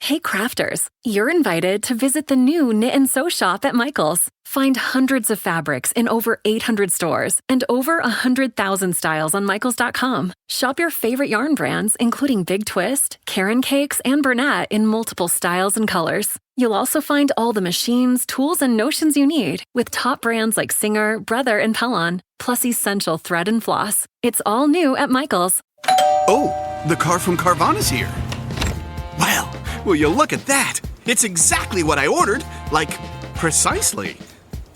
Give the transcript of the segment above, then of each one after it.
Hey crafters, you're invited to visit the new Knit and Sew shop at Michael's. Find hundreds of fabrics in over 800 stores and over 100,000 styles on Michaels.com. Shop your favorite yarn brands, including Big Twist, Karen Cakes, and Burnett in multiple styles and colors. You'll also find all the machines, tools, and notions you need with top brands like Singer, Brother, and Pellon, plus essential thread and floss. It's all new at Michael's. Oh, the car from Carvana's here. Well, will you look at that? It's exactly what I ordered. Like, precisely.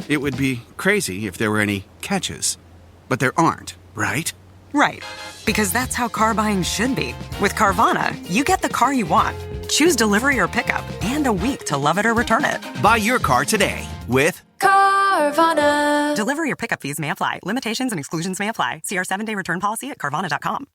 It would be crazy if there were any catches. But there aren't, right? Right. Because that's how car buying should be. With Carvana, you get the car you want. Choose delivery or pickup and a week to love it or return it. Buy your car today with Carvana. Delivery or pickup fees may apply. Limitations and exclusions may apply. See our 7-day return policy at Carvana.com.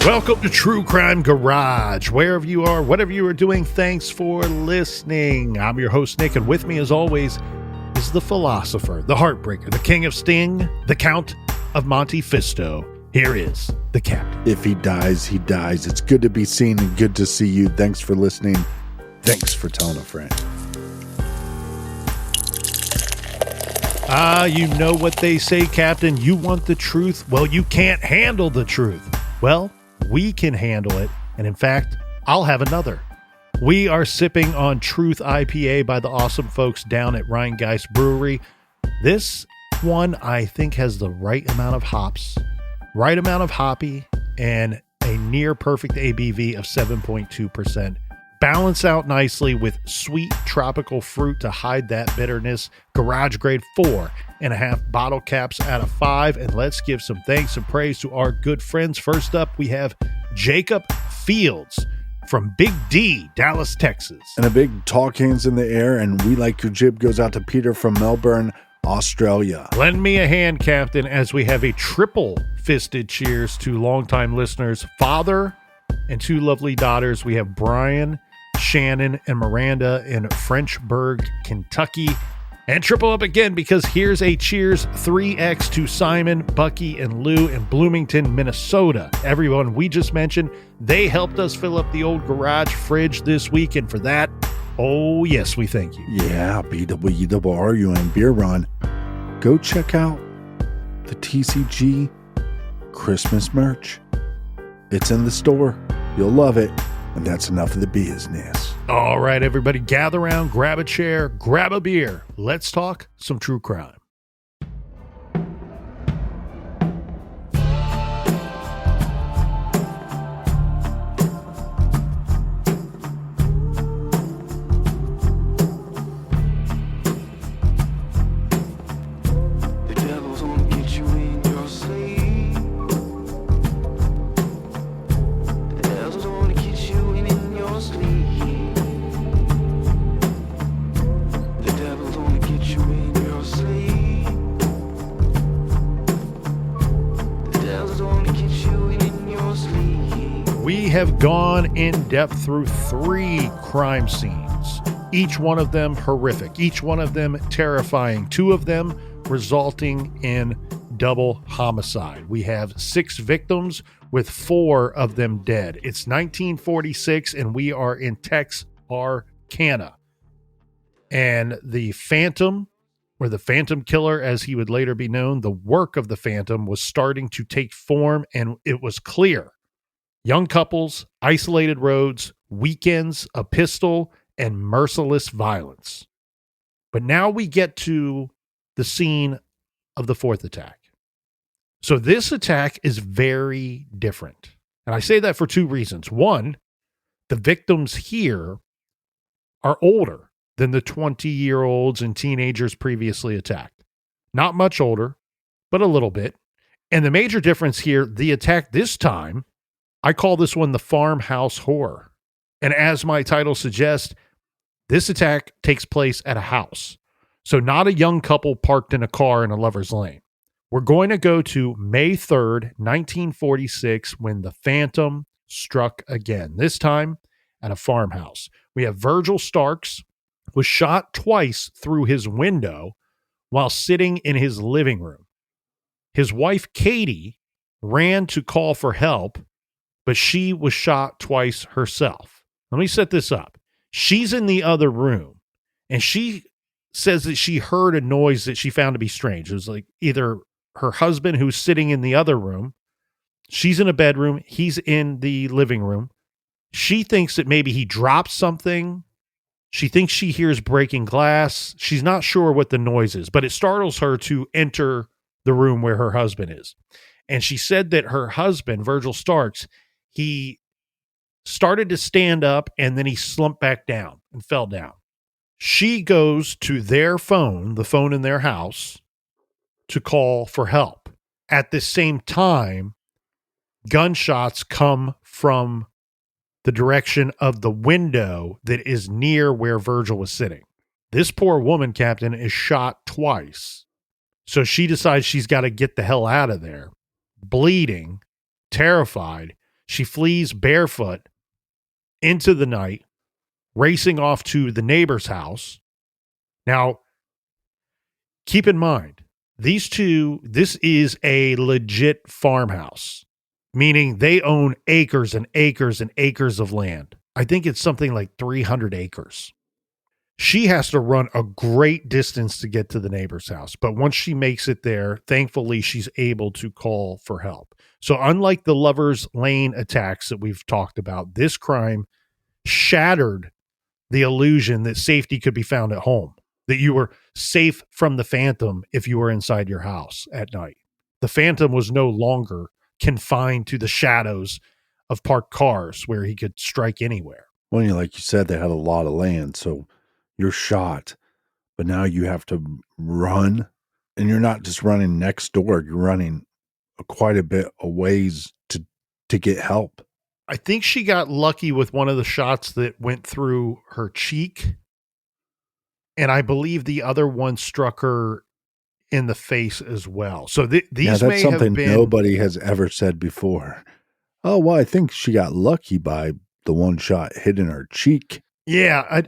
Welcome to True Crime Garage. Wherever you are, whatever you are doing, thanks for listening. I'm your host, Nick, and with me, as always, is the philosopher, the heartbreaker, the king of Sting, the Count of Monte Fisto. Here is the captain. If he dies, he dies. It's good to be seen and good to see you. Thanks for listening. Thanks for telling a friend. You know what they say, Captain. You want the truth? Well, you can't handle the truth. Well, we can handle it, and in fact, I'll have another. We are sipping on Truth IPA by the awesome folks down at Rhinegeist Brewery. This one, I think, has the right amount of hops, right amount of hoppy, and a near perfect ABV of 7.2%. Balance out nicely with sweet tropical fruit to hide that bitterness. Garage grade 4.5 bottle caps out of 5. And let's give some thanks and praise to our good friends. First up, we have Jacob Fields from Big D, Dallas, Texas. And a big talk hands in the air, and we like your jib goes out to Peter from Melbourne, Australia. Lend me a hand, Captain, as we have a triple-fisted cheers to longtime listeners, father and 2 lovely daughters. We have Brian, Shannon, and Miranda in Frenchburg, Kentucky. And triple up again, because here's a cheers 3X to Simon, Bucky, and Lou in Bloomington, Minnesota. Everyone we just mentioned, they helped us fill up the old garage fridge this week, and for that, oh yes, we thank you. Yeah, BWRU and Beer Run. Go check out the TCG Christmas merch. It's in the store. You'll love it. And that's enough of the business. All right, everybody, gather around, grab a chair, grab a beer. Let's talk some true crime. We have gone in depth through 3 crime scenes, each one of them horrific, each one of them terrifying, 2 of them resulting in double homicide. We have 6 victims with 4 of them dead. It's 1946 and we are in Texarkana. And the Phantom, or the Phantom Killer as he would later be known, the work of the Phantom was starting to take form, and it was clear. Young couples, isolated roads, weekends, a pistol, and merciless violence. But now we get to the scene of the 4th attack. So this attack is very different. And I say that for 2 reasons. One, the victims here are older than the 20-year-olds and teenagers previously attacked. Not much older, but a little bit. And the major difference here, the attack this time, I call this one the farmhouse horror. And as my title suggests, this attack takes place at a house. So not a young couple parked in a car in a lover's lane. We're going to go to May 3rd, 1946, when the Phantom struck again, this time at a farmhouse. We have Virgil Starks was shot twice through his window while sitting in his living room. His wife, Katie, ran to call for help, but she was shot twice herself. Let me set this up. She's in the other room, and she says that she heard a noise that she found to be strange. It was like either her husband, who's sitting in the other room, she's in a bedroom, he's in the living room. She thinks that maybe he dropped something. She thinks she hears breaking glass. She's not sure what the noise is, but it startles her to enter the room where her husband is. And she said that her husband, Virgil Starks, he started to stand up and then he slumped back down and fell down. She goes to their phone, the phone in their house, to call for help. At the same time, gunshots come from the direction of the window that is near where Virgil was sitting. This poor woman, Captain, is shot twice. So she decides she's got to get the hell out of there. Bleeding, terrified, she flees barefoot into the night, racing off to the neighbor's house. Now, keep in mind, this is a legit farmhouse, meaning they own acres and acres and acres of land. I think it's something like 300 acres. She has to run a great distance to get to the neighbor's house. But once she makes it there, thankfully, she's able to call for help. So unlike the Lover's Lane attacks that we've talked about, this crime shattered the illusion that safety could be found at home, that you were safe from the Phantom if you were inside your house at night. The Phantom was no longer confined to the shadows of parked cars where he could strike anywhere. Well, like you said, they had a lot of land, so you're shot, but now you have to run, and you're not just running next door, you're running quite a bit a ways to get help. I think she got lucky with one of the shots that went through her cheek, and I believe the other one struck her in the face as well. So these that's may something have been, nobody has ever said before. Oh, well, I think she got lucky by the one shot hitting her cheek. Yeah,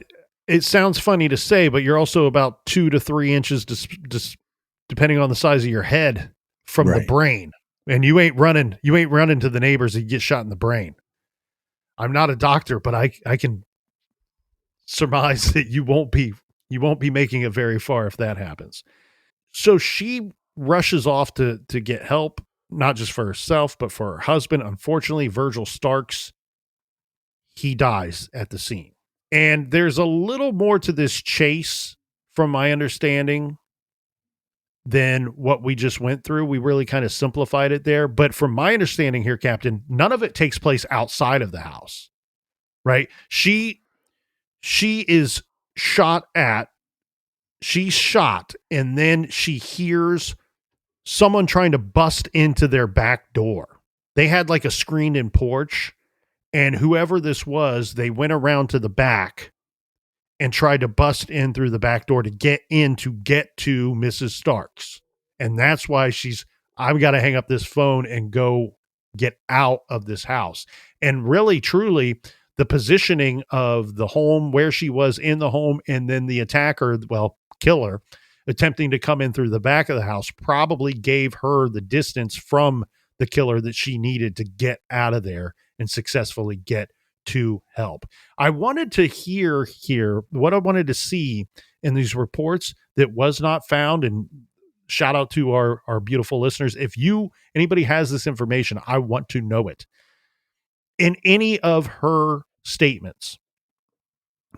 it sounds funny to say, but you're also about 2 to 3 inches, depending on the size of your head, from the brain. And you ain't running to the neighbors and get shot in the brain. I'm not a doctor, but I can surmise that you won't be making it very far if that happens. So she rushes off to get help, not just for herself, but for her husband. Unfortunately, Virgil Starks, he dies at the scene. And there's a little more to this chase, from my understanding, than what we just went through. We really kind of simplified it there. But from my understanding here, Captain, none of it takes place outside of the house, right? She is shot at, she's shot, and then she hears someone trying to bust into their back door. They had like a screened-in porch, and whoever this was, they went around to the back and tried to bust in through the back door to get to Mrs. Starks. And that's why I've got to hang up this phone and go get out of this house. And really, truly, the positioning of the home, where she was in the home, and then the attacker, killer, attempting to come in through the back of the house, probably gave her the distance from the killer that she needed to get out of there and successfully get to help. I wanted to hear here what I wanted to see in these reports that was not found, and shout out to our beautiful listeners. If anybody has this information, I want to know it. In any of her statements,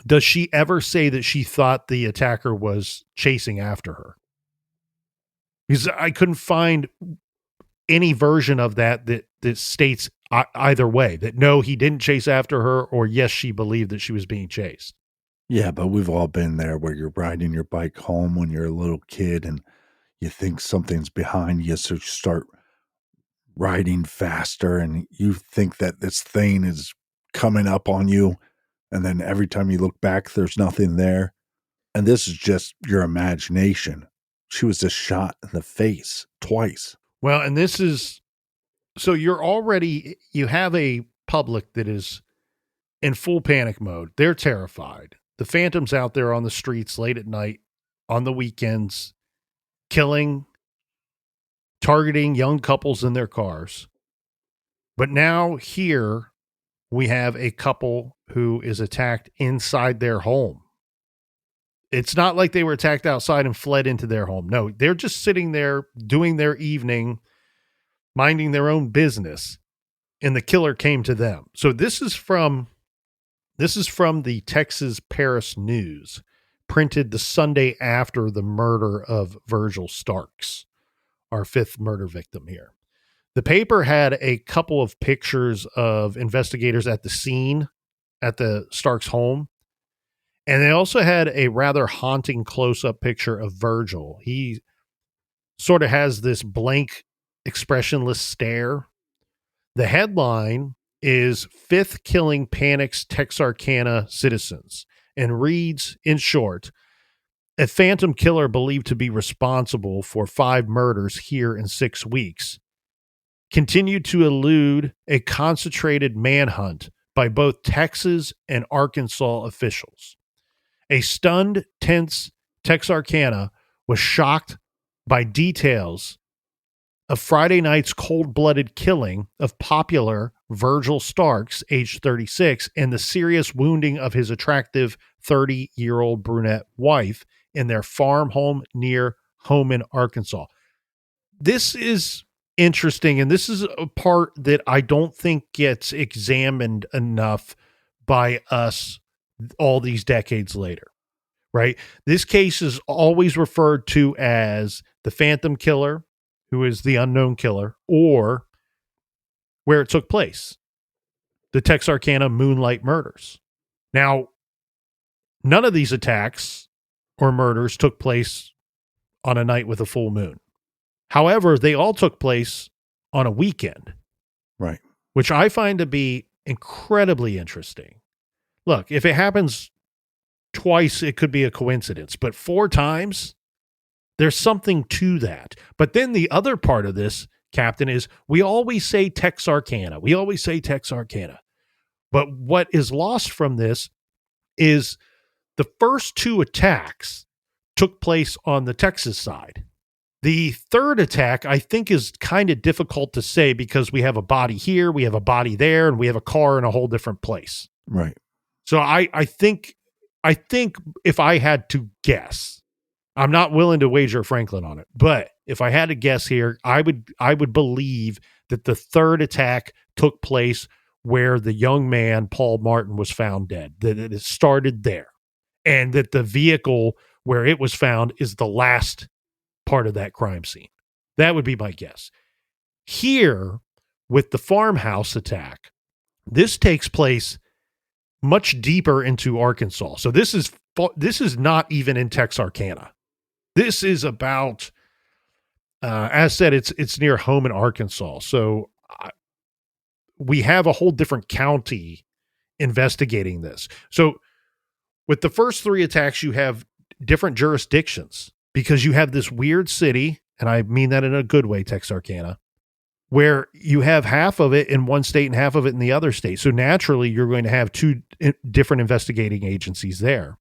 does she ever say that she thought the attacker was chasing after her? Because I couldn't find any version of that states either way, that no, he didn't chase after her, or yes, she believed that she was being chased. Yeah, but we've all been there where you're riding your bike home when you're a little kid and you think something's behind you, so you start riding faster, and you think that this thing is coming up on you, and then every time you look back, there's nothing there. And this is just your imagination. She was just shot in the face twice. Well, and this is, so you have a public that is in full panic mode. They're terrified. The phantom's out there on the streets late at night, on the weekends, killing, targeting young couples in their cars. But now here we have a couple who is attacked inside their home. It's not like they were attacked outside and fled into their home. No, they're just sitting there doing their evening, minding their own business, and the killer came to them. So this is from the Texas Paris News, printed the Sunday after the murder of Virgil Starks, our fifth murder victim here. The paper had a couple of pictures of investigators at the scene at the Starks home. And they also had a rather haunting close-up picture of Virgil. He sort of has this blank, expressionless stare. The headline is "Fifth Killing Panics Texarkana Citizens" and reads, in short, "A phantom killer believed to be responsible for 5 murders here in 6 weeks continued to elude a concentrated manhunt by both Texas and Arkansas officials. A stunned, tense Texarkana was shocked by details of Friday night's cold-blooded killing of popular Virgil Starks, age 36, and the serious wounding of his attractive 30-year-old brunette wife in their farm home near Homan, Arkansas." This is interesting, and this is a part that I don't think gets examined enough by us all these decades later, right? This case is always referred to as the Phantom Killer, who is the unknown killer, or where it took place, the Texarkana Moonlight Murders. Now, none of these attacks or murders took place on a night with a full moon. However, they all took place on a weekend. Right. Which I find to be incredibly interesting. Look, if it happens twice, it could be a coincidence, but 4 times, there's something to that. But then the other part of this, Captain, is we always say Texarkana. We always say Texarkana. But what is lost from this is the first 2 attacks took place on the Texas side. The third attack, I think, is kind of difficult to say because we have a body here, we have a body there, and we have a car in a whole different place. Right. So I think if I had to guess, I'm not willing to wager Franklin on it, but if I had to guess here, I would believe that the third attack took place where the young man, Paul Martin, was found dead, that it started there, and that the vehicle where it was found is the last part of that crime scene. That would be my guess. Here, with the farmhouse attack, this takes place much deeper into Arkansas. So this is not even in Texarkana. This is about, as said, it's near Homan, Arkansas. So we have a whole different county investigating this. So with the first 3 attacks, you have different jurisdictions, because you have this weird city, and I mean that in a good way, Texarkana, where you have half of it in one state and half of it in the other state. So naturally, you're going to have 2 different investigating agencies there.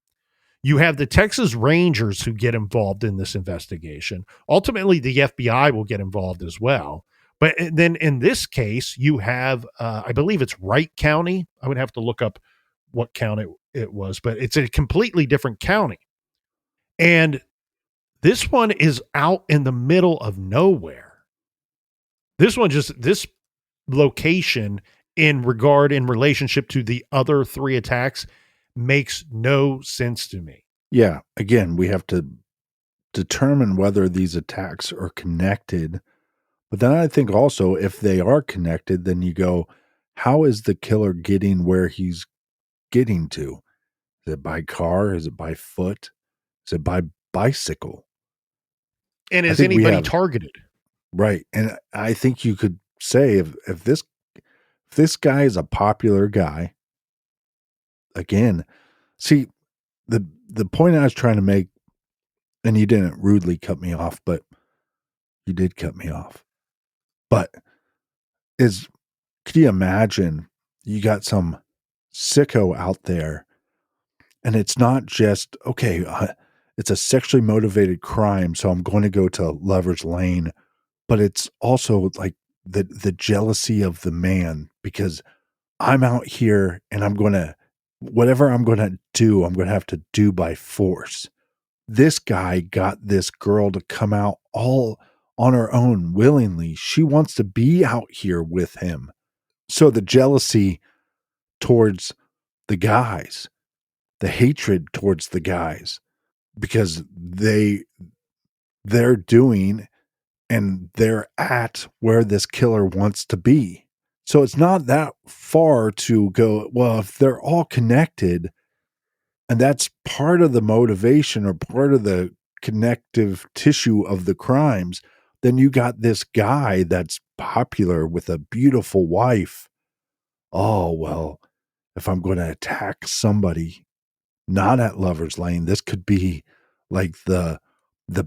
You have the Texas Rangers who get involved in this investigation. Ultimately, the FBI will get involved as well. But then in this case, you have, I believe it's Wright County. I would have to look up what county it was, but it's a completely different county. And this one is out in the middle of nowhere. This location in relationship to the other 3 attacks makes no sense to me. Yeah. Again, we have to determine whether these attacks are connected. But then I think also if they are connected, then you go, how is the killer getting where he's getting to? Is it by car? Is it by foot? Is it by bicycle? And I is think anybody targeted? right. And I think you could say if this guy is a popular guy, again, see the point I was trying to make, and you didn't rudely cut me off, but you did cut me off. But could you imagine you got some sicko out there, and it's not just, okay, it's a sexually motivated crime, so I'm going to go to Lover's Lane, but it's also like the jealousy of the man, because I'm out here and whatever I'm going to do, I'm going to have to do by force. This guy got this girl to come out all on her own willingly. She wants to be out here with him. So the jealousy towards the guys, the hatred towards the guys, because they're doing and they're at where this killer wants to be. So it's not that far to go, well, if they're all connected, and that's part of the motivation or part of the connective tissue of the crimes, then you got this guy that's popular with a beautiful wife. Oh, well, if I'm going to attack somebody not at Lover's Lane, this could be like the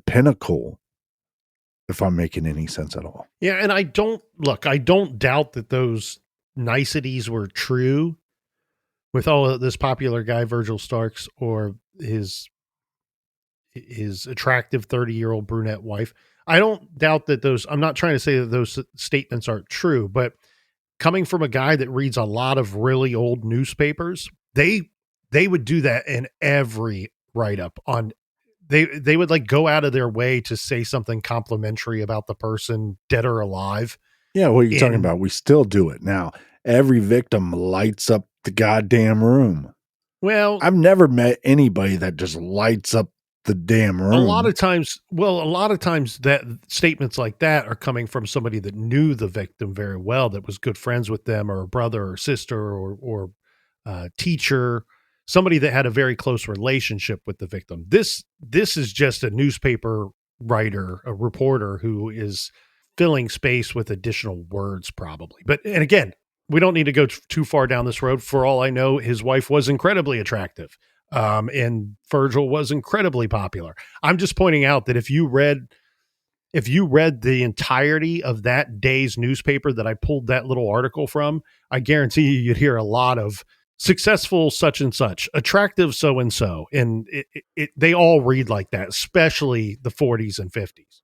pinnacle, if I'm making any sense at all. Yeah, and I don't doubt that those niceties were true with all of this popular guy, Virgil Starks, or his attractive 30-year-old brunette wife. I don't doubt that I'm not trying to say that those statements aren't true, but coming from a guy that reads a lot of really old newspapers, they would do that in every write-up on. They would like go out of their way to say something complimentary about the person, dead or alive. Yeah, what are you talking about? We still do it now. Every victim lights up the goddamn room. Well, I've never met anybody that just lights up the damn room. A lot of times that statements like that are coming from somebody that knew the victim very well, that was good friends with them, or a brother or sister or teacher, somebody that had a very close relationship with the victim. This is just a newspaper writer, a reporter who is filling space with additional words probably. And again, we don't need to go too far down this road. For all I know, his wife was incredibly attractive. And Virgil was incredibly popular. I'm just pointing out that if you read the entirety of that day's newspaper that I pulled that little article from, I guarantee you'd hear a lot of successful such and such, attractive so and so, and they all read like that, especially the 40s and 50s.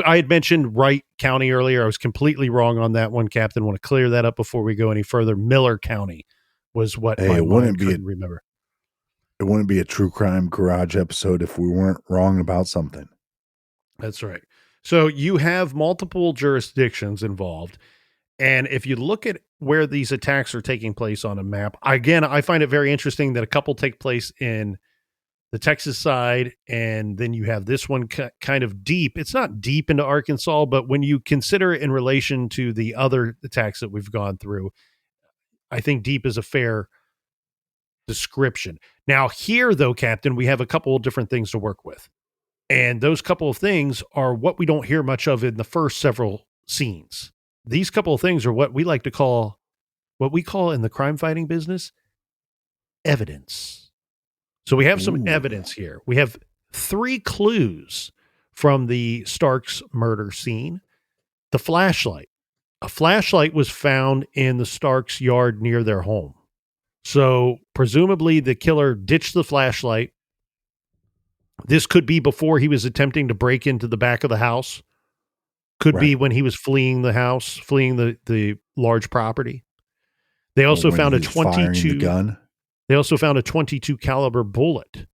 I had mentioned Wright County earlier. I was completely wrong on that one, Captain. I want to clear that up before we go any further. Miller County was what my mind couldn't remember. It wouldn't be a true crime garage episode if we weren't wrong about something. That's right. So you have multiple jurisdictions involved. And if you look at where these attacks are taking place on a map, again, I find it very interesting that a couple take place in the Texas side, and then you have this one kind of deep. It's not deep into Arkansas, but when you consider it in relation to the other attacks that we've gone through, I think deep is a fair description. Now here, though, Captain, we have a couple of different things to work with. And those couple of things are what we don't hear much of in the first several scenes. These couple of things are what we call in the crime fighting business, evidence. So we have some evidence here. We have 3 clues from the Starks murder scene. The flashlight. A flashlight was found in the Starks' yard near their home. So presumably the killer ditched the flashlight. This could be before he was attempting to break into the back of the house. Could be when he was fleeing the house, fleeing the large property. They also found a 22 gun. They also found a 22 caliber bullet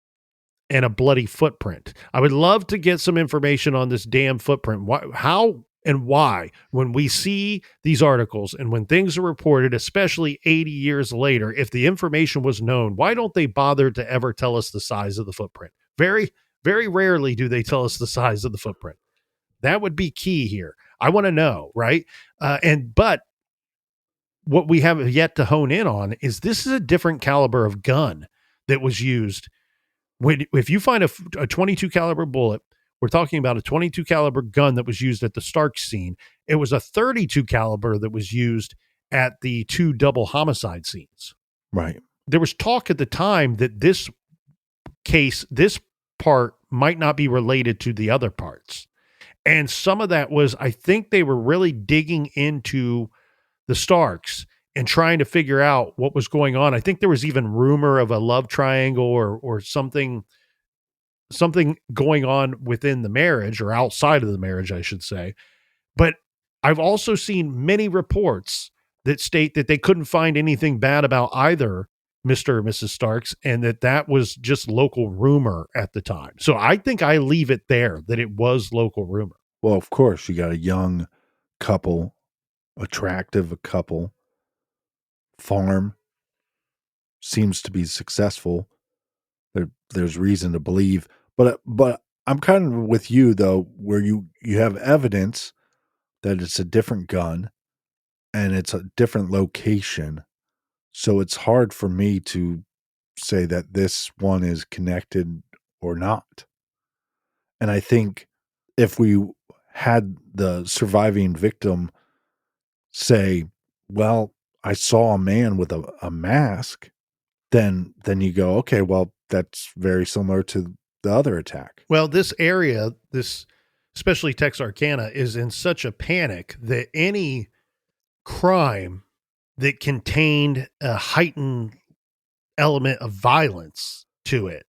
and a bloody footprint. I would love to get some information on this damn footprint. How and why, when we see these articles and when things are reported, especially 80 years later, if the information was known, why don't they bother to ever tell us the size of the footprint? Very, very rarely do they tell us the size of the footprint. That would be key here. I want to know, right? But what we have yet to hone in on is this is a different caliber of gun that was used. If you find a 22 caliber bullet We're talking about a 22 caliber gun that was used at the Stark scene. It was a 32 caliber that was used at the 2 double homicide scenes. Right. There was talk at the time that this part might not be related to the other parts. And some of that was, I think they were really digging into the Starks and trying to figure out what was going on. I think there was even rumor of a love triangle or something going on within the marriage, or outside of the marriage, I should say. But I've also seen many reports that state that they couldn't find anything bad about either Mr. or Mrs. Starks, and that was just local rumor at the time. So I think I leave it there, that it was local rumor. Well, of course, you got a young couple, attractive couple, farm, seems to be successful. There's reason to believe, but I'm kind of with you though, where you have evidence that it's a different gun and it's a different location. So it's hard for me to say that this one is connected or not. And I think if we had the surviving victim say, well, I saw a man with a mask, then you go, okay, well, that's very similar to the other attack. Well, this area, especially Texarkana, is in such a panic that any crime that contained a heightened element of violence to it,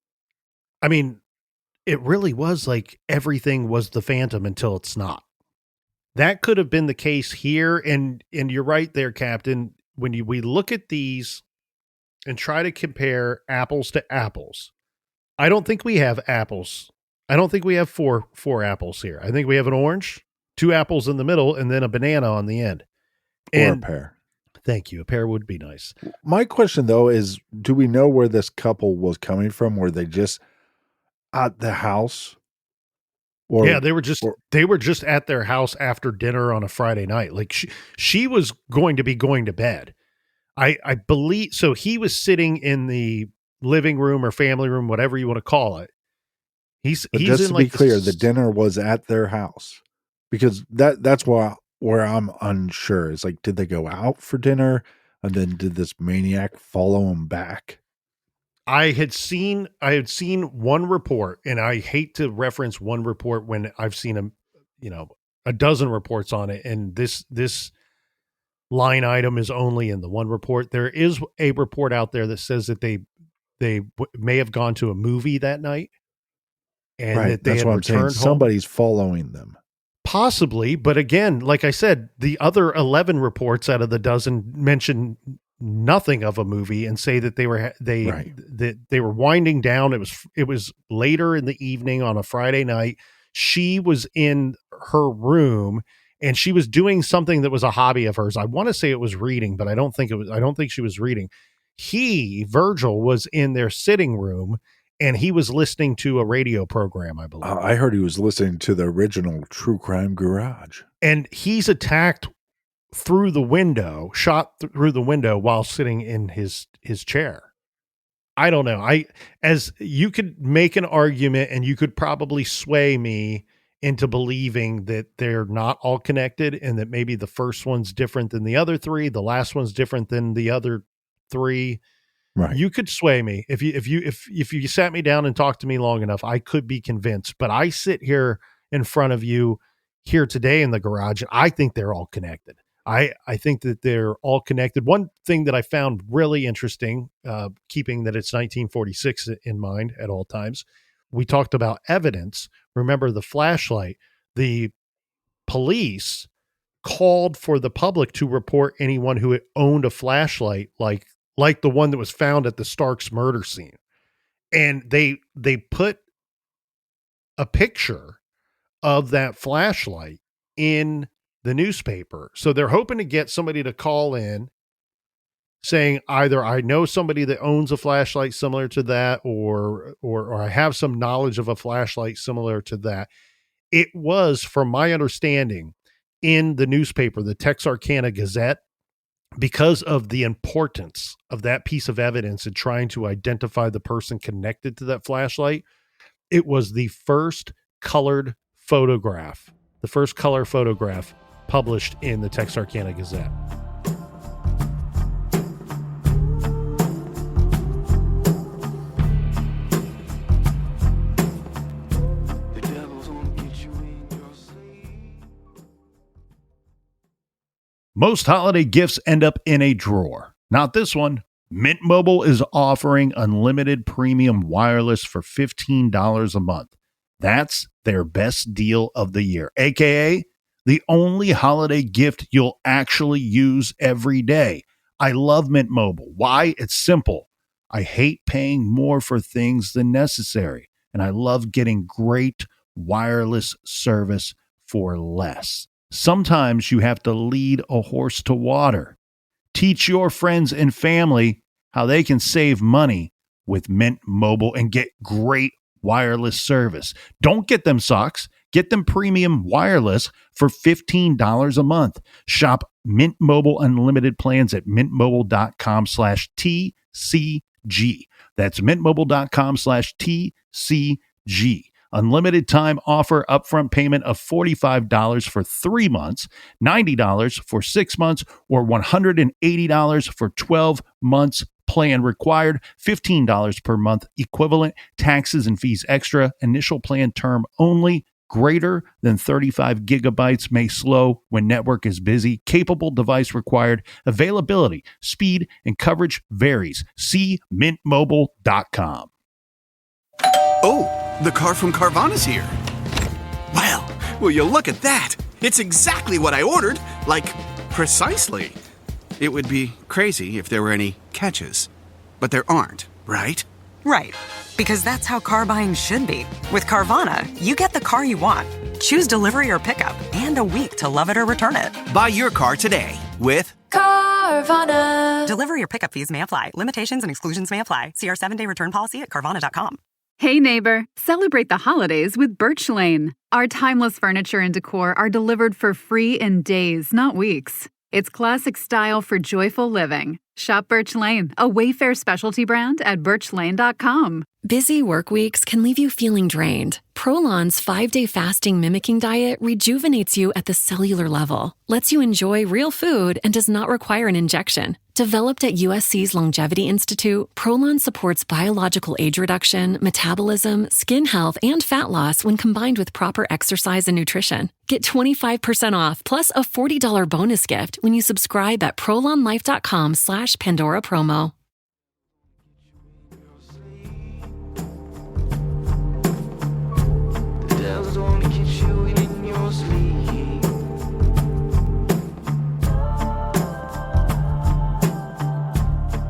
I mean, it really was like everything was the Phantom until it's not. That could have been the case here, and you're right there, Captain. When we look at these and try to compare apples to apples, I don't think we have apples. I don't think we have four apples here. I think we have an orange, 2 apples in the middle, and then a banana on the end. Or a pear. Thank you. A pear would be nice. My question, though, is do we know where this couple was coming from? Were they just at the house? Or, yeah, they were just at their house after dinner on a Friday night. Like she was going to bed. I believe so. He was sitting in the living room or family room, whatever you want to call it. He's just in, to like, be clear, the dinner was at their house, because that's where I'm unsure. It's like, did they go out for dinner and then did this maniac follow them back? I had seen one report, and I hate to reference one report when I've seen a dozen reports on it, and this line item is only in the one report. There is a report out there that says that they may have gone to a movie that night, and right. that they That's had what I'm returned saying. home. Somebody's following them. Possibly, but again, like I said, the other 11 reports out of the dozen mention nothing of a movie and say that they were winding down. It was later in the evening on a Friday night. She was in her room and she was doing something that was a hobby of hers. I want to say it was reading, but I don't think she was reading. Virgil was in their sitting room and he was listening to a radio program, I believe. I heard he was listening to the original True Crime Garage. And he's attacked shot through the window while sitting in his chair. I don't know. As you could make an argument and you could probably sway me into believing that they're not all connected and that maybe the first one's different than the other 3. The last one's different than the other 3. Right. You could sway me if you sat me down and talked to me long enough. I could be convinced, but I sit here in front of you here today in the garage, and I think they're all connected. I think that they're all connected. One thing that I found really interesting, keeping that it's 1946 in mind at all times, we talked about evidence. Remember the flashlight. The police called for the public to report anyone who had owned a flashlight like the one that was found at the Starks murder scene. And they put a picture of that flashlight in the newspaper. So they're hoping to get somebody to call in saying either I know somebody that owns a flashlight similar to that, or I have some knowledge of a flashlight similar to that. It was, from my understanding, in the newspaper, the Texarkana Gazette, because of the importance of that piece of evidence in trying to identify the person connected to that flashlight. It was the first colored photograph, the first color photograph published in the Texarkana Gazette. Most holiday gifts end up in a drawer. Not this one. Mint Mobile is offering unlimited premium wireless for $15 a month. That's their best deal of the year, aka the only holiday gift you'll actually use every day. I love Mint Mobile. Why? It's simple. I hate paying more for things than necessary, and I love getting great wireless service for less. Sometimes you have to lead a horse to water. Teach your friends and family how they can save money with Mint Mobile and get great wireless service. Don't get them socks. Get them premium wireless for $15 a month. Shop Mint Mobile Unlimited plans at mintmobile.com/TCG. That's mintmobile.com/TCG. Unlimited time offer, upfront payment of $45 for 3 months, $90 for 6 months, or $180 for 12 months. Plan required, $15 per month equivalent, taxes and fees extra, initial plan term only. Greater than 35 gigabytes may slow when network is busy. Capable device required. Availability, speed, and coverage varies. See mintmobile.com. Oh, the car from Carvana's here. Well, will you look at that? It's exactly what I ordered. Like, precisely. It would be crazy if there were any catches. But there aren't, right? Right. Because that's how car buying should be. With Carvana, you get the car you want. Choose delivery or pickup, and a week to love it or return it. Buy your car today with Carvana. Delivery or pickup fees may apply. Limitations and exclusions may apply. See our 7-day return policy at Carvana.com. Hey neighbor, celebrate the holidays with Birch Lane. Our timeless furniture and decor are delivered for free in days, not weeks. It's classic style for joyful living. Shop Birch Lane, a Wayfair specialty brand at birchlane.com. Busy work weeks can leave you feeling drained. Prolon's 5-day fasting mimicking diet rejuvenates you at the cellular level, lets you enjoy real food, and does not require an injection. Developed at USC's Longevity Institute, Prolon supports biological age reduction, metabolism, skin health, and fat loss when combined with proper exercise and nutrition. Get 25% off plus a $40 bonus gift when you subscribe at prolonlife.com/Pandora promo.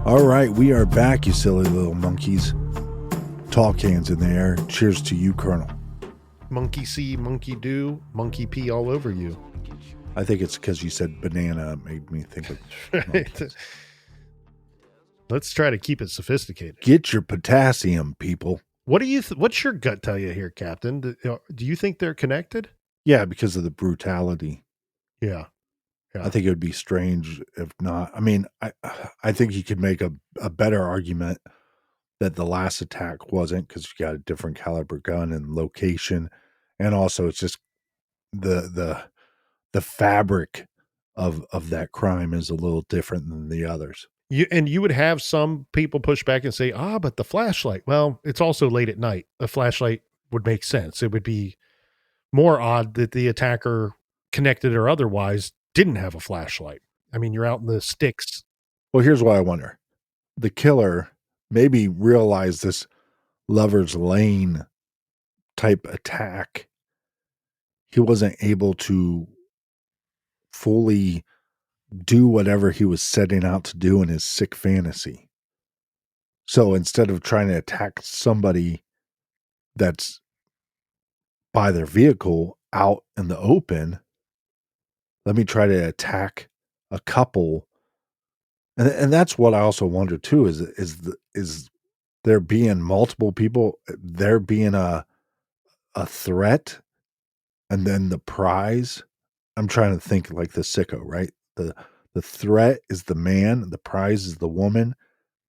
All right, we are back, you silly little monkeys. Tall cans in the air. Cheers to you, Colonel. Monkey see, monkey do, monkey pee all over you. I think it's because you said banana. It made me think of monkeys. Let's try to keep it sophisticated. Get your potassium, people. What do you? What's your gut tell you here, Captain? Do you think they're connected? Yeah, because of the brutality. Yeah. I think it would be strange if not. I mean, I think you could make a better argument that the last attack wasn't, because you got a different caliber gun and location, and also it's just the fabric of that crime is a little different than the others. You would have some people push back and say, but the flashlight. Well, it's also late at night. A flashlight would make sense. It would be more odd that the attacker, connected or otherwise, didn't have a flashlight. I mean, you're out in the sticks. Well, here's what I wonder. The killer maybe realized this lover's lane type attack. He wasn't able to fully do whatever he was setting out to do in his sick fantasy. So instead of trying to attack somebody that's by their vehicle out in the open, let me try to attack a couple. And that's what I also wonder too, is there being multiple people, there being a threat, and then the prize. I'm trying to think like the sicko, right? The threat is the man, the prize is the woman.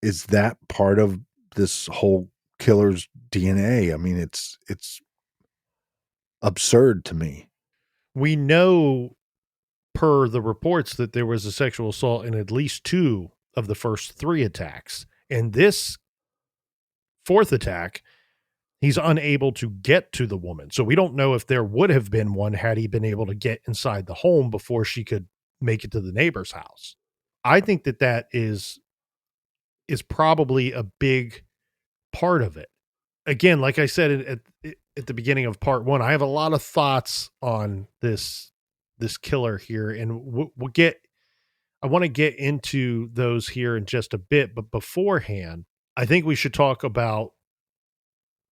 Is that part of this whole killer's DNA? I mean, it's absurd to me. We know, per the reports, that there was a sexual assault in at least 2 of the first 3 attacks. And this 4th attack, he's unable to get to the woman. So we don't know if there would have been one had he been able to get inside the home before she could make it to the neighbor's house. I think that is probably a big part of it. Again, like I said at the beginning of part 1, I have a lot of thoughts on this killer here, and I want to get into those here in just a bit. But beforehand, I think we should talk about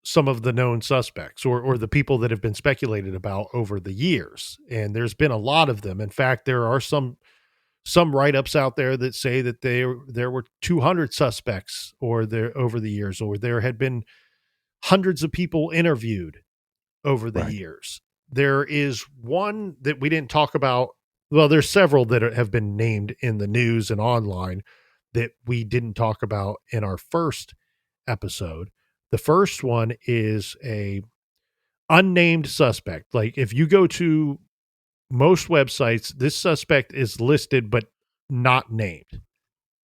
some of the known suspects or the people that have been speculated about over the years. And there's been a lot of them. In fact, there are some write-ups out there that say that there were 200 suspects over the years, or there had been hundreds of people interviewed over the years. There is one that we didn't talk about. Well, there's several that have been named in the news and online that we didn't talk about in our first episode. The first one is a unnamed suspect. Like, if you go to most websites, this suspect is listed but not named.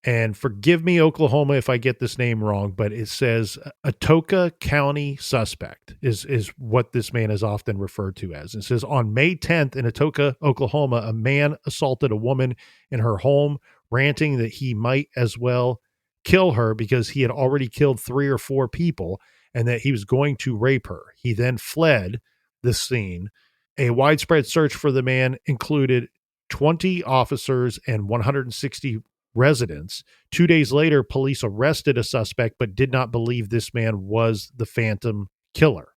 And forgive me, Oklahoma, if I get this name wrong, but it says Atoka County suspect is what this man is often referred to as. It says on May 10th in Atoka, Oklahoma, a man assaulted a woman in her home, ranting that he might as well kill her because he had already killed 3 or 4 people and that he was going to rape her. He then fled the scene. A widespread search for the man included 20 officers and 160 residents. 2 days later, police arrested a suspect but did not believe this man was the phantom killer.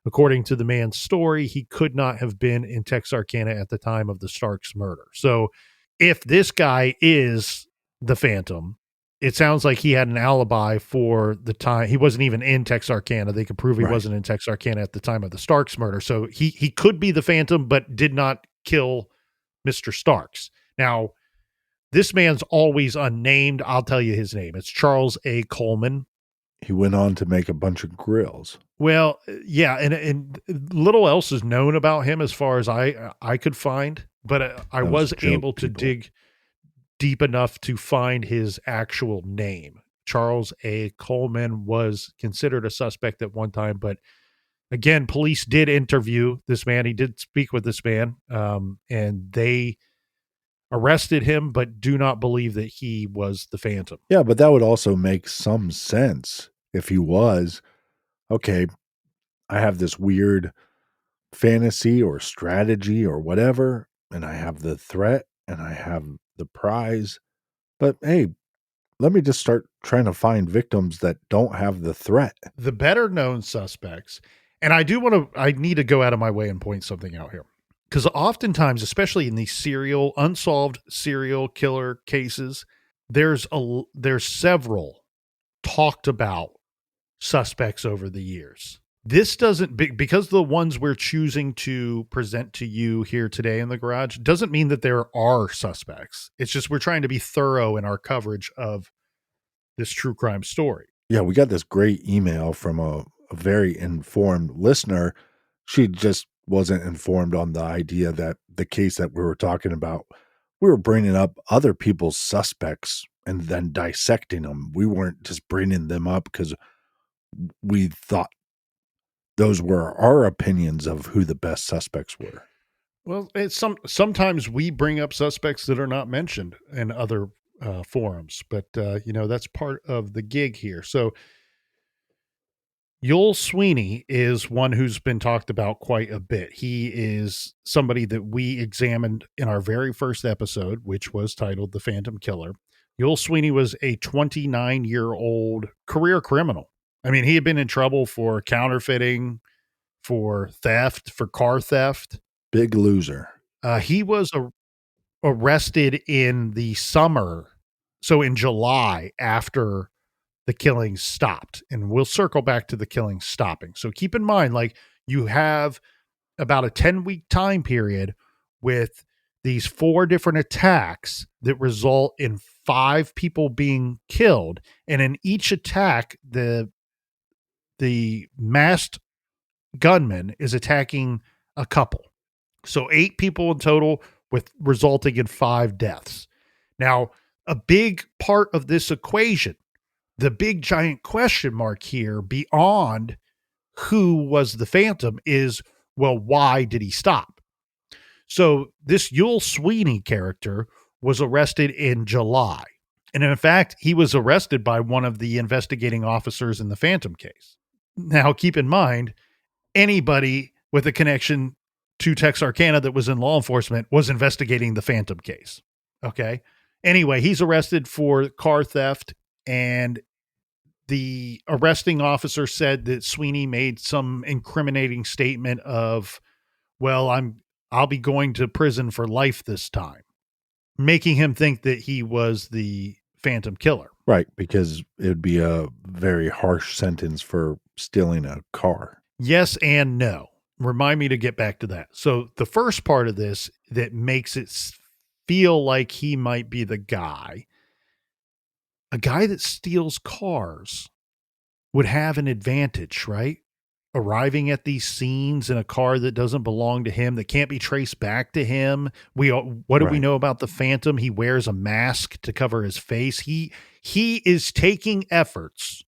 According to the man's story, he could not have been in Texarkana at the time of the Starks murder. So if this guy is the phantom, it sounds like he had an alibi for the time. He wasn't even in Texarkana. They could prove he wasn't in Texarkana at the time of the Starks murder. So he could be the phantom, but did not kill Mr. Starks. Now, this man's always unnamed. I'll tell you his name. It's Charles A. Coleman. He went on to make a bunch of grills. Well, yeah, and little else is known about him as far as I could find, but I was able to dig deep enough to find his actual name. Charles A. Coleman was considered a suspect at one time, but again, police did interview this man. He did speak with this man, and they arrested him, but do not believe that he was the phantom. Yeah, but that would also make some sense if he was. Okay, I have this weird fantasy or strategy or whatever, and I have the threat and I have the prize. But hey, let me just start trying to find victims that don't have the threat. The better known suspects, and I need to go out of my way and point something out here. Because oftentimes, especially in these unsolved serial killer cases, there's several talked about suspects over the years. This doesn't, because the ones we're choosing to present to you here today in the garage doesn't mean that there are suspects. It's just we're trying to be thorough in our coverage of this true crime story. Yeah, we got this great email from a very informed listener. She just wasn't informed on the idea that the case that we were talking about, we were bringing up other people's suspects and then dissecting them. We weren't just bringing them up because we thought those were our opinions of who the best suspects were. Well, sometimes we bring up suspects that are not mentioned in other forums, but that's part of the gig here. So Yul Sweeney is one who's been talked about quite a bit. He is somebody that we examined in our very first episode, which was titled The Phantom Killer. Yul Sweeney was a 29-year-old career criminal. I mean, he had been in trouble for counterfeiting, for theft, for car theft. Big loser. He was arrested in the summer, so in July, after the killings stopped, and we'll circle back to the killings stopping. So keep in mind, like, you have about a 10-week time period with these 4 different attacks that result in 5 people being killed. And in each attack, the masked gunman is attacking a couple. So 8 people in total, with resulting in 5 deaths. Now, a big part of this equation, the big giant question mark here beyond who was the Phantom is, well, why did he stop? So this Yul Sweeney character was arrested in July. And in fact, he was arrested by one of the investigating officers in the Phantom case. Now, keep in mind, anybody with a connection to Texarkana that was in law enforcement was investigating the Phantom case. Okay. Anyway, he's arrested for car theft, and the arresting officer said that Sweeney made some incriminating statement of, well, I'll be going to prison for life this time, making him think that he was the Phantom killer. Right, because it would be a very harsh sentence for stealing a car. Yes and no. Remind me to get back to that. So the first part of this that makes it feel like he might be the guy, a guy that steals cars would have an advantage, right? Arriving at these scenes in a car that doesn't belong to him, that can't be traced back to him. What do we know about the Phantom? He wears a mask to cover his face. He is taking efforts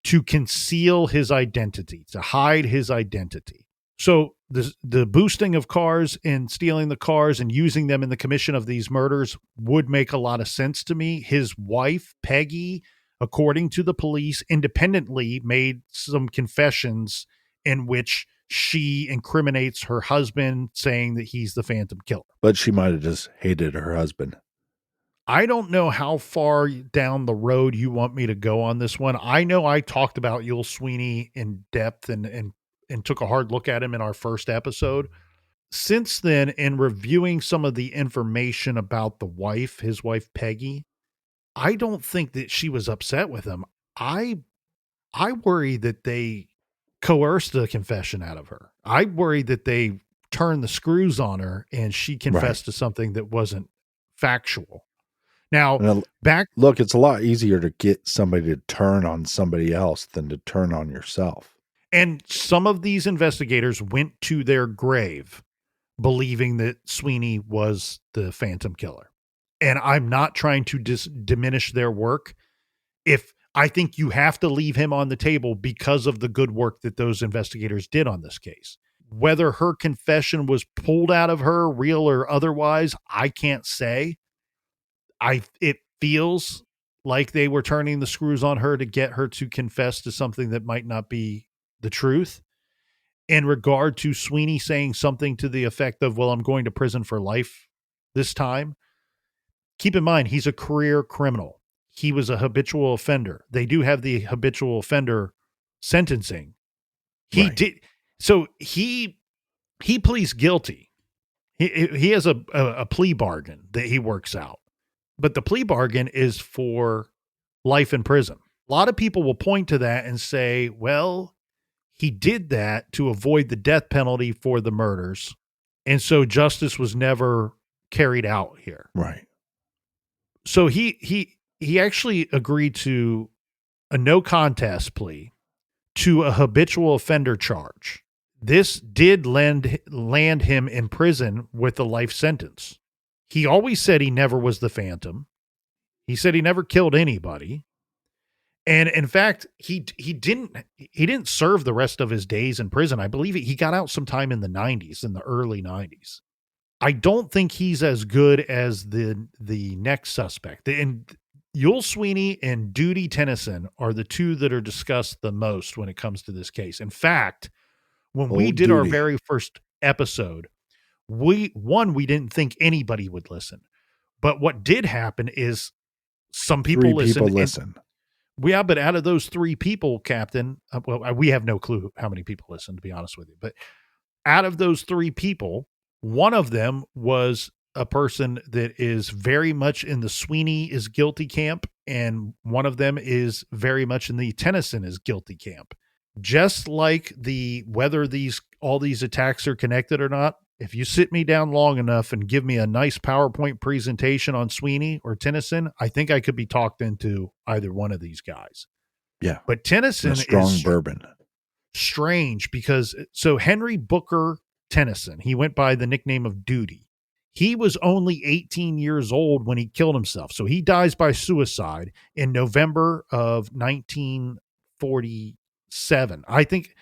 to conceal his identity, to hide his identity. So the boosting of cars and stealing the cars and using them in the commission of these murders would make a lot of sense to me. His wife, Peggy, according to the police, independently made some confessions in which she incriminates her husband, saying that he's the Phantom killer. But she might have just hated her husband. I don't know how far down the road you want me to go on this one. I know I talked about Yul Sweeney in depth and took a hard look at him in our first episode. Since then, in reviewing some of the information about the wife, his wife, Peggy, I don't think that she was upset with him. I worry that they coerced a confession out of her. I worry that they turned the screws on her and she confessed to something that wasn't factual. Now, look, it's a lot easier to get somebody to turn on somebody else than to turn on yourself. And some of these investigators went to their grave believing that Sweeney was the Phantom killer. And I'm not trying to diminish their work. If I think you have to leave him on the table because of the good work that those investigators did on this case. Whether her confession was pulled out of her, real or otherwise, I can't say. It feels like they were turning the screws on her to get her to confess to something that might not be the truth. In regard to Sweeney saying something to the effect of, well, I'm going to prison for life this time. Keep in mind, he's a career criminal. He was a habitual offender. They do have the habitual offender sentencing. He did. So he pleads guilty. He has a plea bargain that he works out. But the plea bargain is for life in prison. A lot of people will point to that and say, well, he did that to avoid the death penalty for the murders. And so justice was never carried out here. Right. So he actually agreed to a no contest plea to a habitual offender charge. This did land him in prison with a life sentence. He always said he never was the Phantom. He said he never killed anybody. And in fact, he didn't serve the rest of his days in prison. I believe he got out sometime in the 90s, in the early 90s. I don't think he's as good as the next suspect. And Yul Sweeney and Duty Tennyson are the two that are discussed the most when it comes to this case. In fact, when we did our very first episode, we didn't think anybody would listen. But what did happen is some people listened. Yeah, but out of those 3 people, Captain, well, we have no clue how many people listened, to be honest with you. But out of those 3 people, one of them was a person that is very much in the Sweeney is guilty camp, and one of them is very much in the Tennyson is guilty camp. Just like whether all these attacks are connected or not, if you sit me down long enough and give me a nice PowerPoint presentation on Sweeney or Tennyson, I think I could be talked into either one of these guys. Yeah. But Tennyson is strong is bourbon. Strange because so Henry Booker Tennyson. He went by the nickname of Duty. He was only 18 years old when he killed himself. So he dies by suicide in November of 1947. I think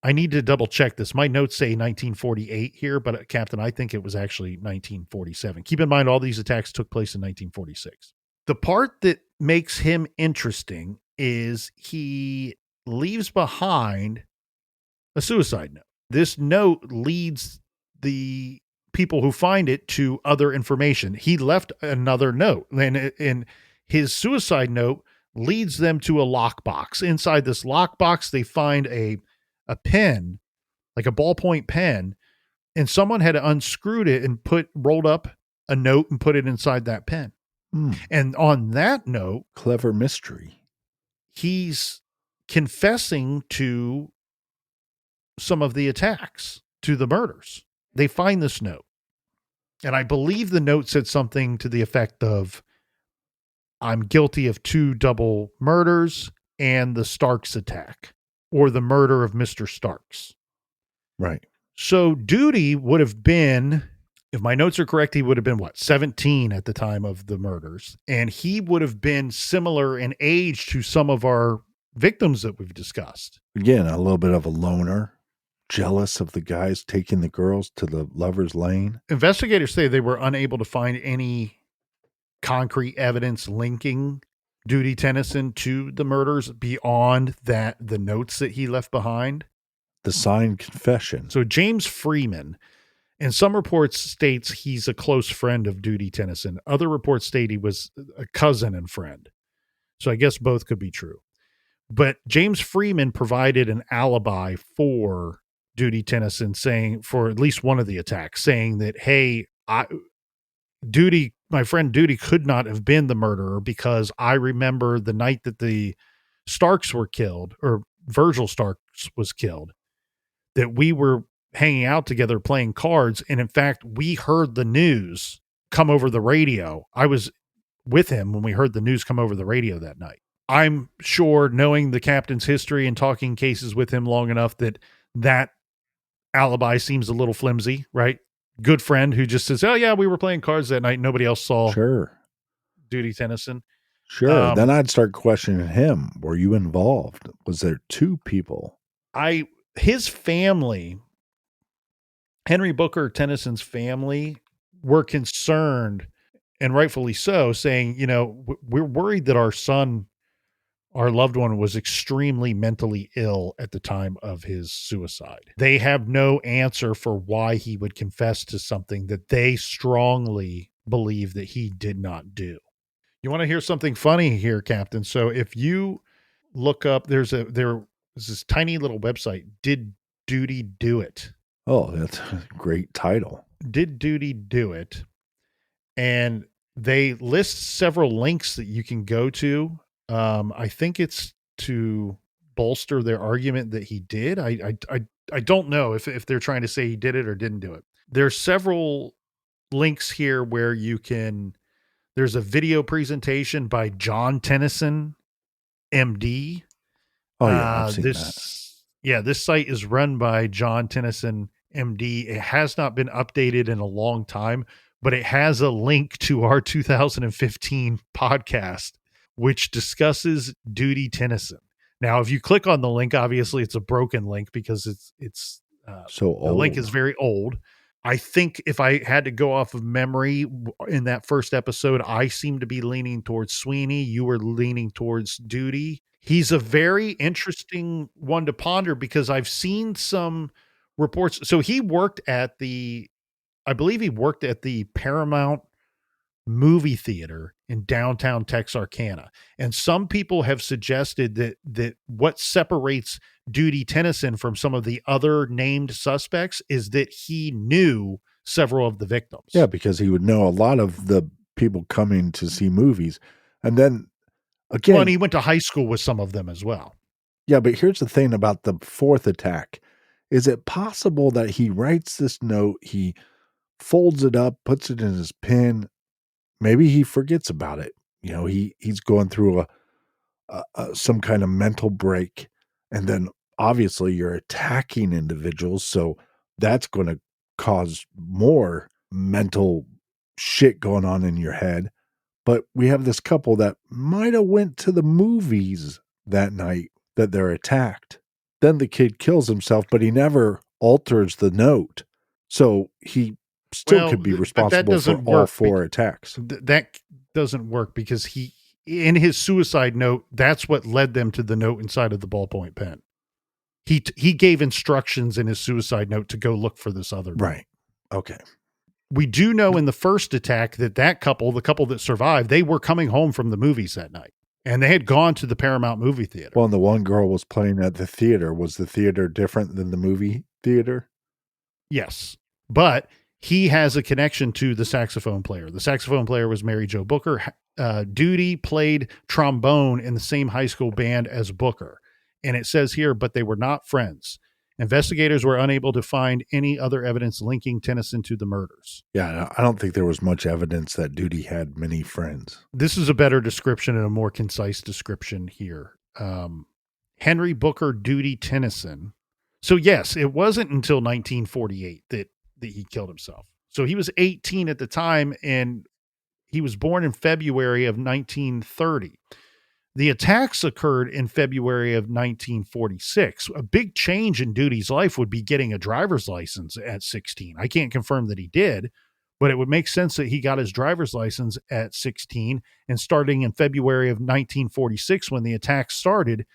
I need to double check this. My notes say 1948 here, but Captain, I think it was actually 1947. Keep in mind, all these attacks took place in 1946. The part that makes him interesting is he leaves behind a suicide note. This note leads the people who find it to other information. He left another note, and his suicide note leads them to a lockbox. Inside this lockbox, they find a pen, like a ballpoint pen, and someone had unscrewed it and rolled up a note and put it inside that pen. And on that note, clever mystery, he's confessing to some of the attacks, to the murders. They find this note. And I believe the note said something to the effect of, I'm guilty of 2 double murders and the Starks attack, or the murder of Mr. Starks. Right. So Duty would have been, if my notes are correct, he would have been 17 at the time of the murders. And he would have been similar in age to some of our victims that we've discussed. Again, a little bit of a loner, jealous of the guys taking the girls to the lover's lane. Investigators say they were unable to find any concrete evidence linking Duty Tennyson to the murders beyond that, the notes that he left behind. The signed confession. So James Freeman, in some reports, states he's a close friend of Duty Tennyson. Other reports state he was a cousin and friend. So I guess both could be true. But James Freeman provided an alibi for Duty Tennyson, saying, for at least one of the attacks, saying that, hey, my friend Duty could not have been the murderer because I remember the night that the Starks were killed, or Virgil Starks was killed, that we were hanging out together playing cards. And in fact, we heard the news come over the radio. I was with him when we heard the news come over the radio that night. I'm sure, knowing the captain's history and talking cases with him long enough, that alibi seems a little flimsy, right? Good friend who just says, oh yeah, we were playing cards that night. Nobody else saw Duty Tennyson. Sure. Then I'd start questioning him. Were you involved? Was there 2 people? His family, Henry Booker Tennyson's family, were concerned, and rightfully so, saying, we're worried that our son, our loved one, was extremely mentally ill at the time of his suicide. They have no answer for why he would confess to something that they strongly believe that he did not do. You want to hear something funny here, Captain? So if you look up, there's this tiny little website, Did Duty Do It? Oh, that's a great title. Did Duty Do It? And they list several links that you can go to. I think it's to bolster their argument that he did. I don't know if they're trying to say he did it or didn't do it. There's several links here where there's a video presentation by John Tennyson, MD. Oh yeah, I've seen that. Yeah, this site is run by John Tennyson, MD. It has not been updated in a long time, but it has a link to our 2015 podcast, which discusses Duty Tennyson. Now, if you click on the link, obviously it's a broken link because it's so old. The link is very old. I think if I had to go off of memory, in that first episode, I seem to be leaning towards Sweeney. You were leaning towards Duty. He's a very interesting one to ponder because I've seen some reports. So he worked at I believe he worked at the Paramount movie theater in downtown Texarkana. And some people have suggested that what separates Duty Tennyson from some of the other named suspects is that he knew several of the victims. Yeah, because he would know a lot of the people coming to see movies. And then again, well, and he went to high school with some of them as well. Yeah, but here's the thing about the 4th attack. Is it possible that he writes this note, he folds it up, puts it in his pen, maybe he forgets about it. He's going through some kind of mental break, and then obviously you're attacking individuals. So that's going to cause more mental shit going on in your head. But we have this couple that might have went to the movies that night that they're attacked. Then the kid kills himself, but he never alters the note. So he still could be responsible for all four attacks. That doesn't work because he, in his suicide note, that's what led them to the note inside of the ballpoint pen. He gave instructions in his suicide note to go look for this other note. Right. Okay. We do know in the first attack that couple, the couple that survived, they were coming home from the movies that night. And they had gone to the Paramount movie theater. Well, and the one girl was playing at the theater. Was the theater different than the movie theater? Yes. But he has a connection to the saxophone player. The saxophone player was Mary Jo Booker. Duty played trombone in the same high school band as Booker. And it says here, but they were not friends. Investigators were unable to find any other evidence linking Tennyson to the murders. Yeah, I don't think there was much evidence that Duty had many friends. This is a better description and a more concise description here. Henry Booker Duty Tennyson. So yes, it wasn't until 1948 that he killed himself. So he was 18 at the time, and he was born in February of 1930. The attacks occurred in February of 1946. A big change in Duty's life would be getting a driver's license at 16. I can't confirm that he did, but it would make sense that he got his driver's license at 16, and starting in February of 1946, when the attack started,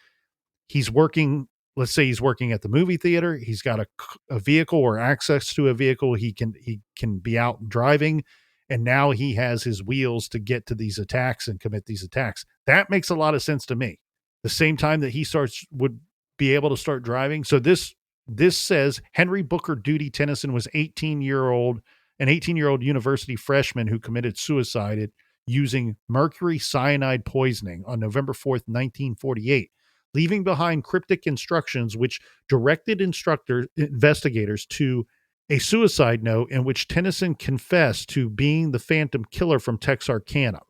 he's working. Let's say he's working at the movie theater. He's got a vehicle or access to a vehicle. He can be out driving. And now he has his wheels to get to these attacks and commit these attacks. That makes a lot of sense to me. The same time that he would be able to start driving. So this says Henry Booker Duty Tennyson was an 18-year-old university freshman who committed suicide using mercury cyanide poisoning on November 4th, 1948, leaving behind cryptic instructions which directed investigators to a suicide note in which Tennyson confessed to being the phantom killer from Texarkana,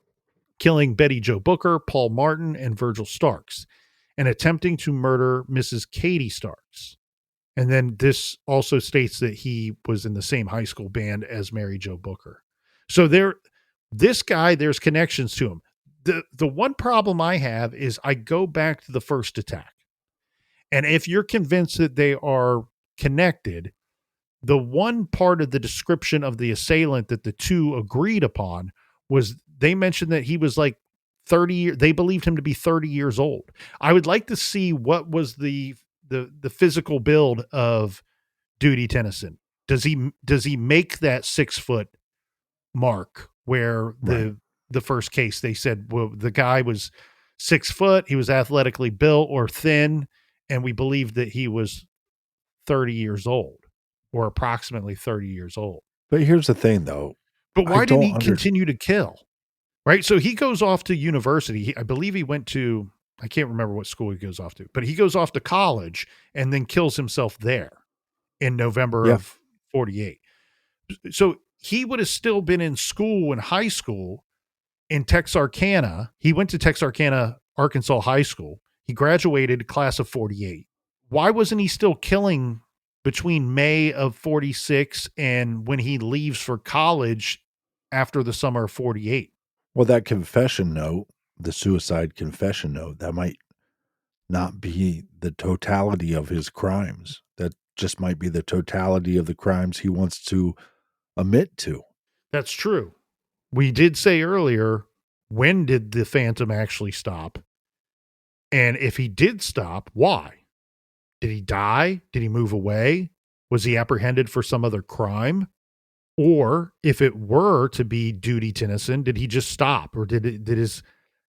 killing Betty Jo Booker, Paul Martin, and Virgil Starks, and attempting to murder Mrs. Katie Starks. And then this also states that he was in the same high school band as Mary Jo Booker. So this guy, there's connections to him. The one problem I have is I go back to the first attack. And if you're convinced that they are connected, the one part of the description of the assailant that the two agreed upon was they mentioned that he was like 30. They believed him to be 30 years old. I would like to see what was the physical build of Duty Tennyson. Does he make that 6 foot mark where the first case they said, well, the guy was 6 foot, he was athletically built or thin, and we believed that he was 30 years old. Or approximately 30 years old. But here's the thing, though. But why didn't he continue to kill? Right? So he goes off to university. I believe he went to, I can't remember what school he goes off to, but he goes off to college and then kills himself there in November of 48. So he would have still been in school, in high school, in Texarkana. He went to Texarkana, Arkansas High School. He graduated class of 48. Why wasn't he still killing between May of 46 and when he leaves for college after the summer of 48? Well, that confession note, the suicide confession note, that might not be the totality of his crimes. That just might be the totality of the crimes he wants to admit to. That's true. We did say earlier, when did the phantom actually stop? And if he did stop, why? Did he die? Did he move away? Was he apprehended for some other crime? Or if it were to be Duty Tennyson, did he just stop? Or did his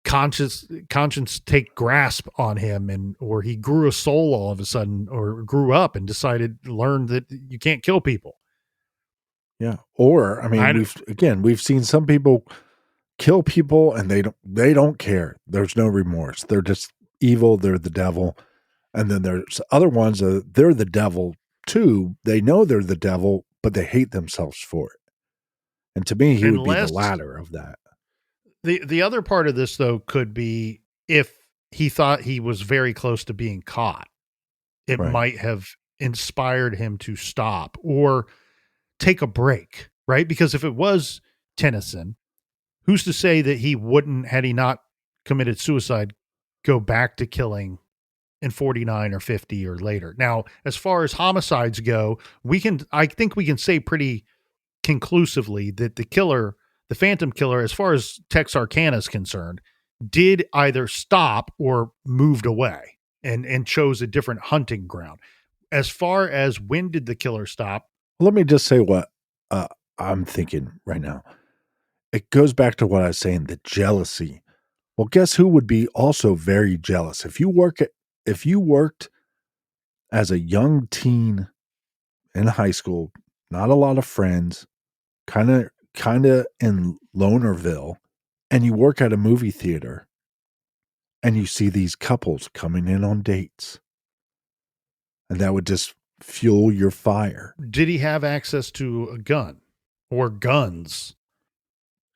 conscience take grasp on him, or he grew a soul all of a sudden, or grew up and learned that you can't kill people? Yeah. Or, I mean, we've seen some people kill people and they don't care. There's no remorse. They're just evil. They're the devil. And then there's other ones, they're the devil too. They know they're the devil, but they hate themselves for it. And to me, he would be the latter of that. The other part of this, though, could be if he thought he was very close to being caught. It might have inspired him to stop or take a break, right? Because if it was Tennyson, who's to say that he wouldn't, had he not committed suicide, go back to killing in 49 or 50 or later? Now, as far as homicides go, I think we can say pretty conclusively that the Phantom Killer, as far as Texarkana is concerned, did either stop or moved away and chose a different hunting ground. As far as when did the killer stop? Let me just say what I'm thinking right now. It goes back to what I was saying, the jealousy. Well, guess who would be also very jealous? If you worked as a young teen in high school, not a lot of friends, kind of in Lonerville, and you work at a movie theater and you see these couples coming in on dates, and that would just fuel your fire. Did he have access to a gun or guns?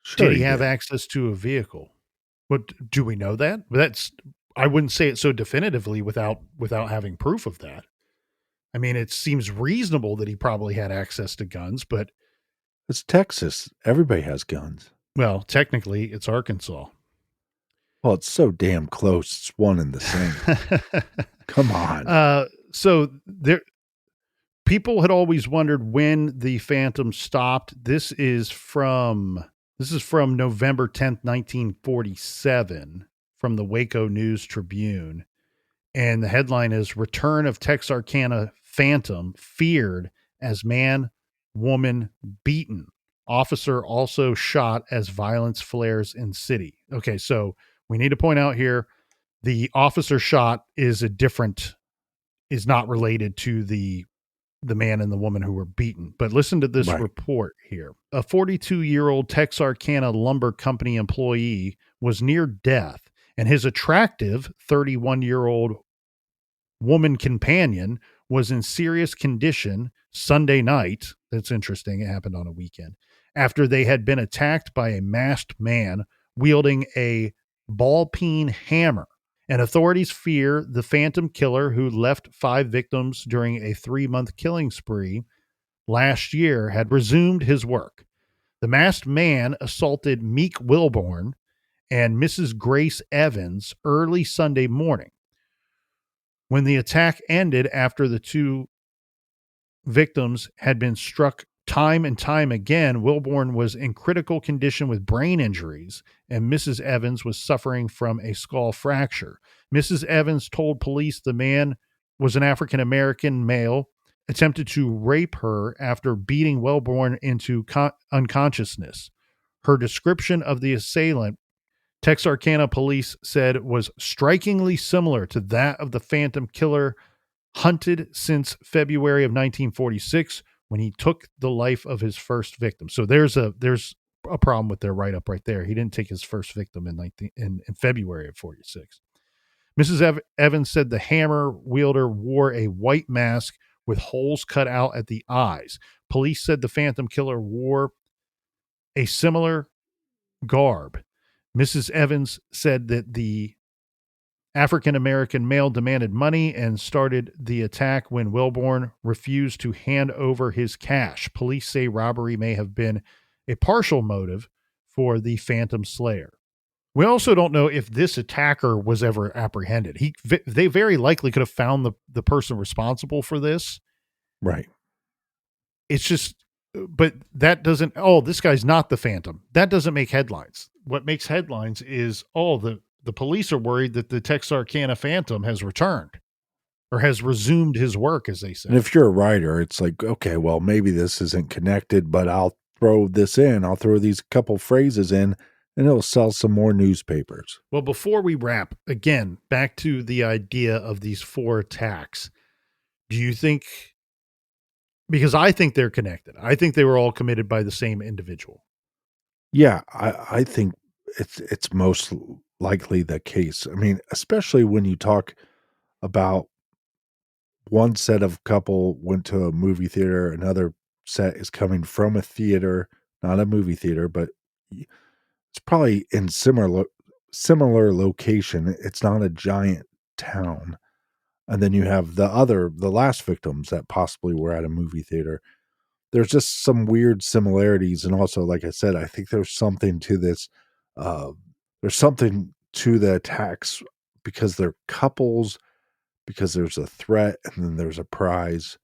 Sure, did he have access to a vehicle? What do we know that? I wouldn't say it so definitively without having proof of that. I mean, it seems reasonable that he probably had access to guns, but it's Texas. Everybody has guns. Well, technically, it's Arkansas. Well, it's so damn close. It's one and the same. Come on. So people had always wondered when the Phantom stopped. This is from November 10th, 1947, from the Waco News Tribune. And the headline is "Return of Texarkana Phantom Feared as Man, Woman Beaten. Officer also shot as violence flares in city." Okay, so we need to point out here, the officer shot is not related to the man and the woman who were beaten. But listen to this report here. A 42-year-old Texarkana Lumber Company employee was near death, and his attractive 31-year-old woman companion was in serious condition Sunday night. That's interesting. It happened on a weekend. After they had been attacked by a masked man wielding a ball-peen hammer. And authorities fear the Phantom Killer, who left 5 victims during a 3-month killing spree last year, had resumed his work. The masked man assaulted Meek Wilborn and Mrs. Grace Evans early Sunday morning. When the attack ended after the 2 victims had been struck time and time again, Wilborn was in critical condition with brain injuries, and Mrs. Evans was suffering from a skull fracture. Mrs. Evans told police the man was an African-American male, attempted to rape her after beating Wilborn into unconsciousness. Her description of the assailant, Texarkana police said, was strikingly similar to that of the Phantom Killer hunted since February of 1946, when he took the life of his first victim. So there's a problem with their write-up right there. He didn't take his first victim in February of 46. Mrs. Evans said the hammer wielder wore a white mask with holes cut out at the eyes. Police said the Phantom Killer wore a similar garb. Mrs. Evans said that the African-American male demanded money and started the attack when Wilborn refused to hand over his cash. Police say robbery may have been a partial motive for the Phantom Slayer. We also don't know if this attacker was ever apprehended. They very likely could have found the person responsible for this. Right. It's just, but that doesn't, this guy's not the Phantom. That doesn't make headlines. What makes headlines is, the police are worried that the Texarkana Phantom has returned or has resumed his work, as they say. And if you're a writer, it's like, okay, well, maybe this isn't connected, but I'll throw this in. I'll throw these couple phrases in, and it'll sell some more newspapers. Well, before we wrap, again, back to the idea of these 4 attacks, do you think, because I think they're connected, I think they were all committed by the same individual. Yeah, I think it's most likely the case. I mean, especially when you talk about one set of couple went to a movie theater, another set is coming from a theater, not a movie theater, but it's probably in similar location. It's not a giant town. And then you have the last victims that possibly were at a movie theater. There's just some weird similarities. And also, like I said, I think there's something to this. There's something to the attacks because they're couples, because there's a threat and then there's a prize.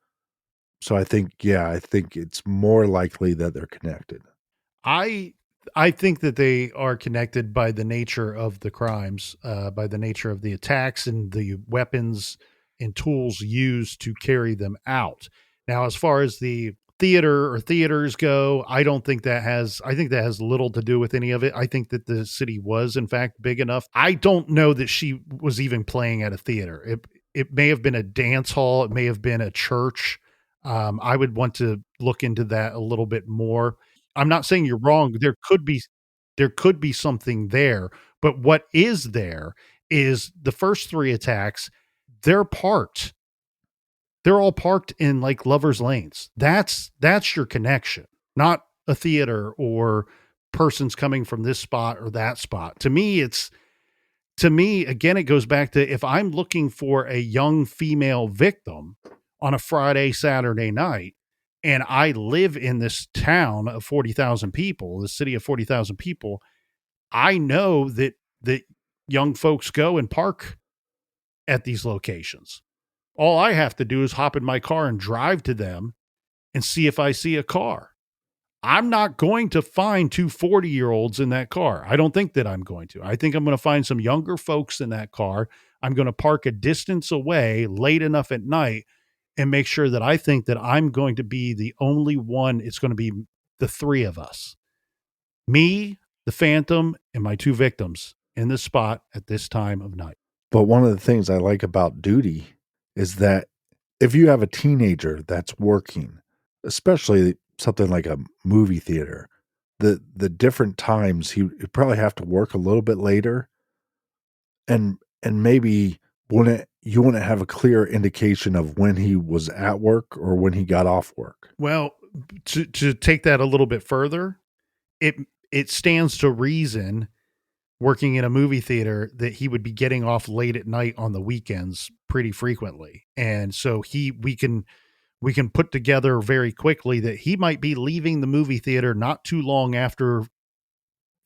So I think it's more likely that they're connected. I think that they are connected by the nature of the crimes, by the nature of the attacks and the weapons and tools used to carry them out. Now, as far as the theater or theaters go, I think that has little to do with any of it. I think that the city was in fact big enough. I don't know that she was even playing at a theater. It may have been a dance hall. It may have been a church. I would want to look into that a little bit more. I'm not saying you're wrong. There could be something there, but what is there is the first 3 attacks, they're parked. They're all parked in like lovers lanes. That's your connection, not a theater or persons coming from this spot or that spot. To me, again, it goes back to if I'm looking for a young female victim on a Friday, Saturday night, and I live in this town of 40,000 people, the city of 40,000 people, I know that young folks go and park at these locations. All I have to do is hop in my car and drive to them and see if I see a car. I'm not going to find 2 40-year-olds in that car. I don't think that I'm going to. I think I'm going to find some younger folks in that car. I'm going to park a distance away late enough at night and make sure that I think that I'm going to be the only one. It's going to be the 3 of us, me, the Phantom, and my 2 victims in this spot at this time of night. But one of the things I like about Duty is that if you have a teenager that's working, especially something like a movie theater, the different times he'd probably have to work a little bit later, and maybe you wouldn't have a clear indication of when he was at work or when he got off work. Well, to take that a little bit further, it stands to reason, working in a movie theater, that he would be getting off late at night on the weekends pretty frequently. And so we can put together very quickly that he might be leaving the movie theater not too long after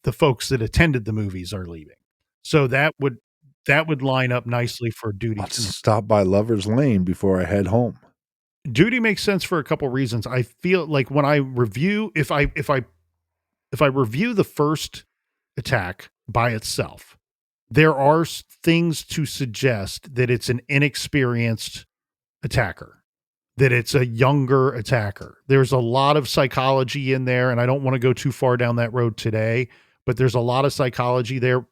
the folks that attended the movies are leaving. So that would line up nicely for Duty. Let's stop by Lover's Lane before I head home. Duty makes sense for a couple reasons. I feel like when I review, if I review the first attack by itself, there are things to suggest that it's an inexperienced attacker, that it's a younger attacker. There's a lot of psychology in there, and I don't want to go too far down that road today, but there's a lot of psychology there.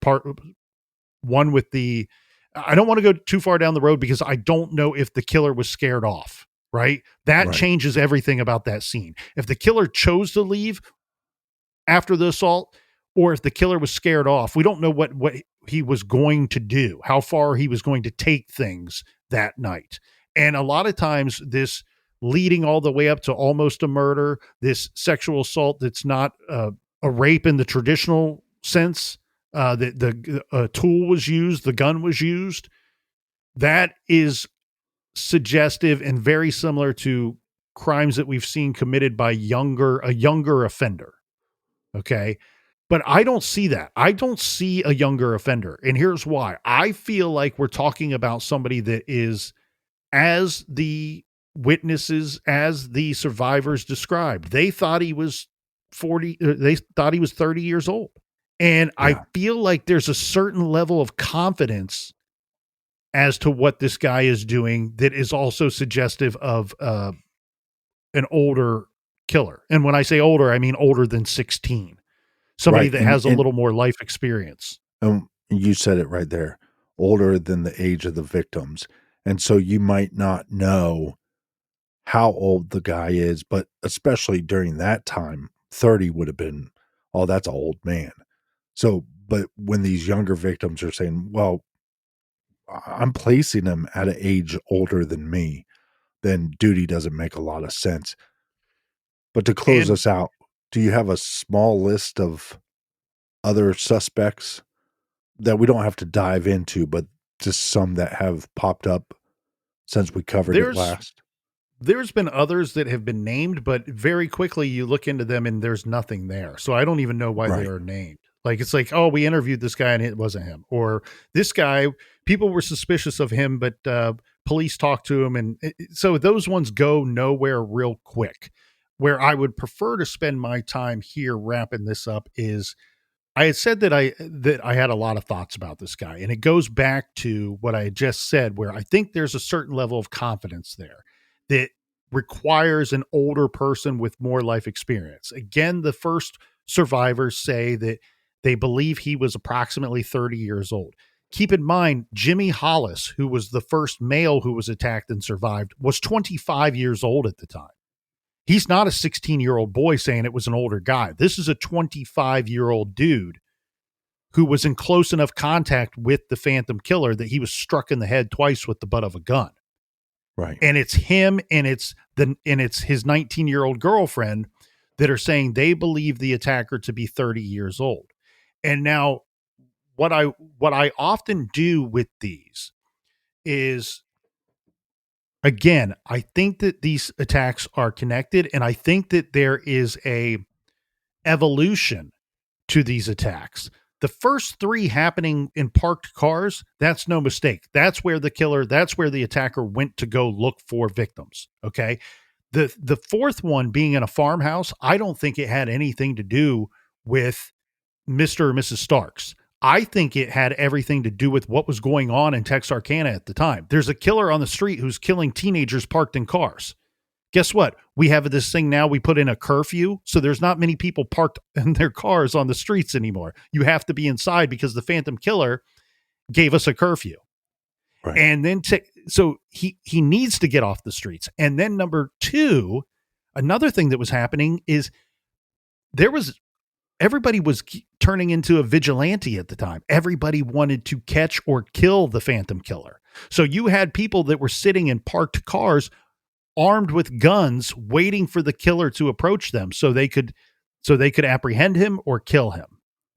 One with I don't want to go too far down the road because I don't know if the killer was scared off, right? That changes everything about that scene. If the killer chose to leave after the assault, or if the killer was scared off, we don't know what he was going to do, how far he was going to take things that night. And a lot of times this leading all the way up to almost a murder, this sexual assault that's not a rape in the traditional sense, the tool was used, the gun was used, that is suggestive and very similar to crimes that we've seen committed by a younger offender. Okay. But I don't see that. I don't see a younger offender. And here's why. I feel like we're talking about somebody that is, as the witnesses, as the survivors described, they thought he was 30 years old. And I feel like there's a certain level of confidence as to what this guy is doing that is also suggestive of an older killer. And when I say older, I mean older than 16. Somebody that has a little more life experience. You said it right there, older than the age of the victims. And so you might not know how old the guy is, but especially during that time, 30 would have been, oh, that's an old man. So, but when these younger victims are saying, well, I'm placing them at an age older than me, then Duty doesn't make a lot of sense. But to close us out, do you have a small list of other suspects that we don't have to dive into, but just some that have popped up since we covered it last. There's been others that have been named, but very quickly you look into them and there's nothing there. So I don't even know why they are named. Like, it's like, oh, we interviewed this guy and it wasn't him. Or this guy, people were suspicious of him, but police talked to him. And so those ones go nowhere real quick. Where I would prefer to spend my time here wrapping this up is, I had said that I had a lot of thoughts about this guy. And it goes back to what I had just said, where I think there's a certain level of confidence there that requires an older person with more life experience. Again, the first survivors say that they believe he was approximately 30 years old. Keep in mind, Jimmy Hollis, who was the first male who was attacked and survived, was 25 years old at the time. He's not a 16-year-old boy saying it was an older guy. This is a 25-year-old dude who was in close enough contact with the Phantom Killer that he was struck in the head twice with the butt of a gun. Right. And it's him and it's his 19-year-old girlfriend that are saying they believe the attacker to be 30 years old. And now what I often do with these is, again, I think that these attacks are connected, and I think that there is a evolution to these attacks. The first three happening in parked cars, that's no mistake. That's where the attacker went to go look for victims. Okay. The fourth one being in a farmhouse, I don't think it had anything to do with Mr. or Mrs. Starks. I think it had everything to do with what was going on in Texarkana at the time. There's a killer on the street who's killing teenagers parked in cars. Guess what? We have this thing now. We put in a curfew. So there's not many people parked in their cars on the streets anymore. You have to be inside because the Phantom Killer gave us a curfew. Right. And then, so he needs to get off the streets. And then number two, another thing that was happening is everybody was turning into a vigilante at the time. Everybody wanted to catch or kill the Phantom Killer. So you had people that were sitting in parked cars armed with guns waiting for the killer to approach them so they could apprehend him or kill him.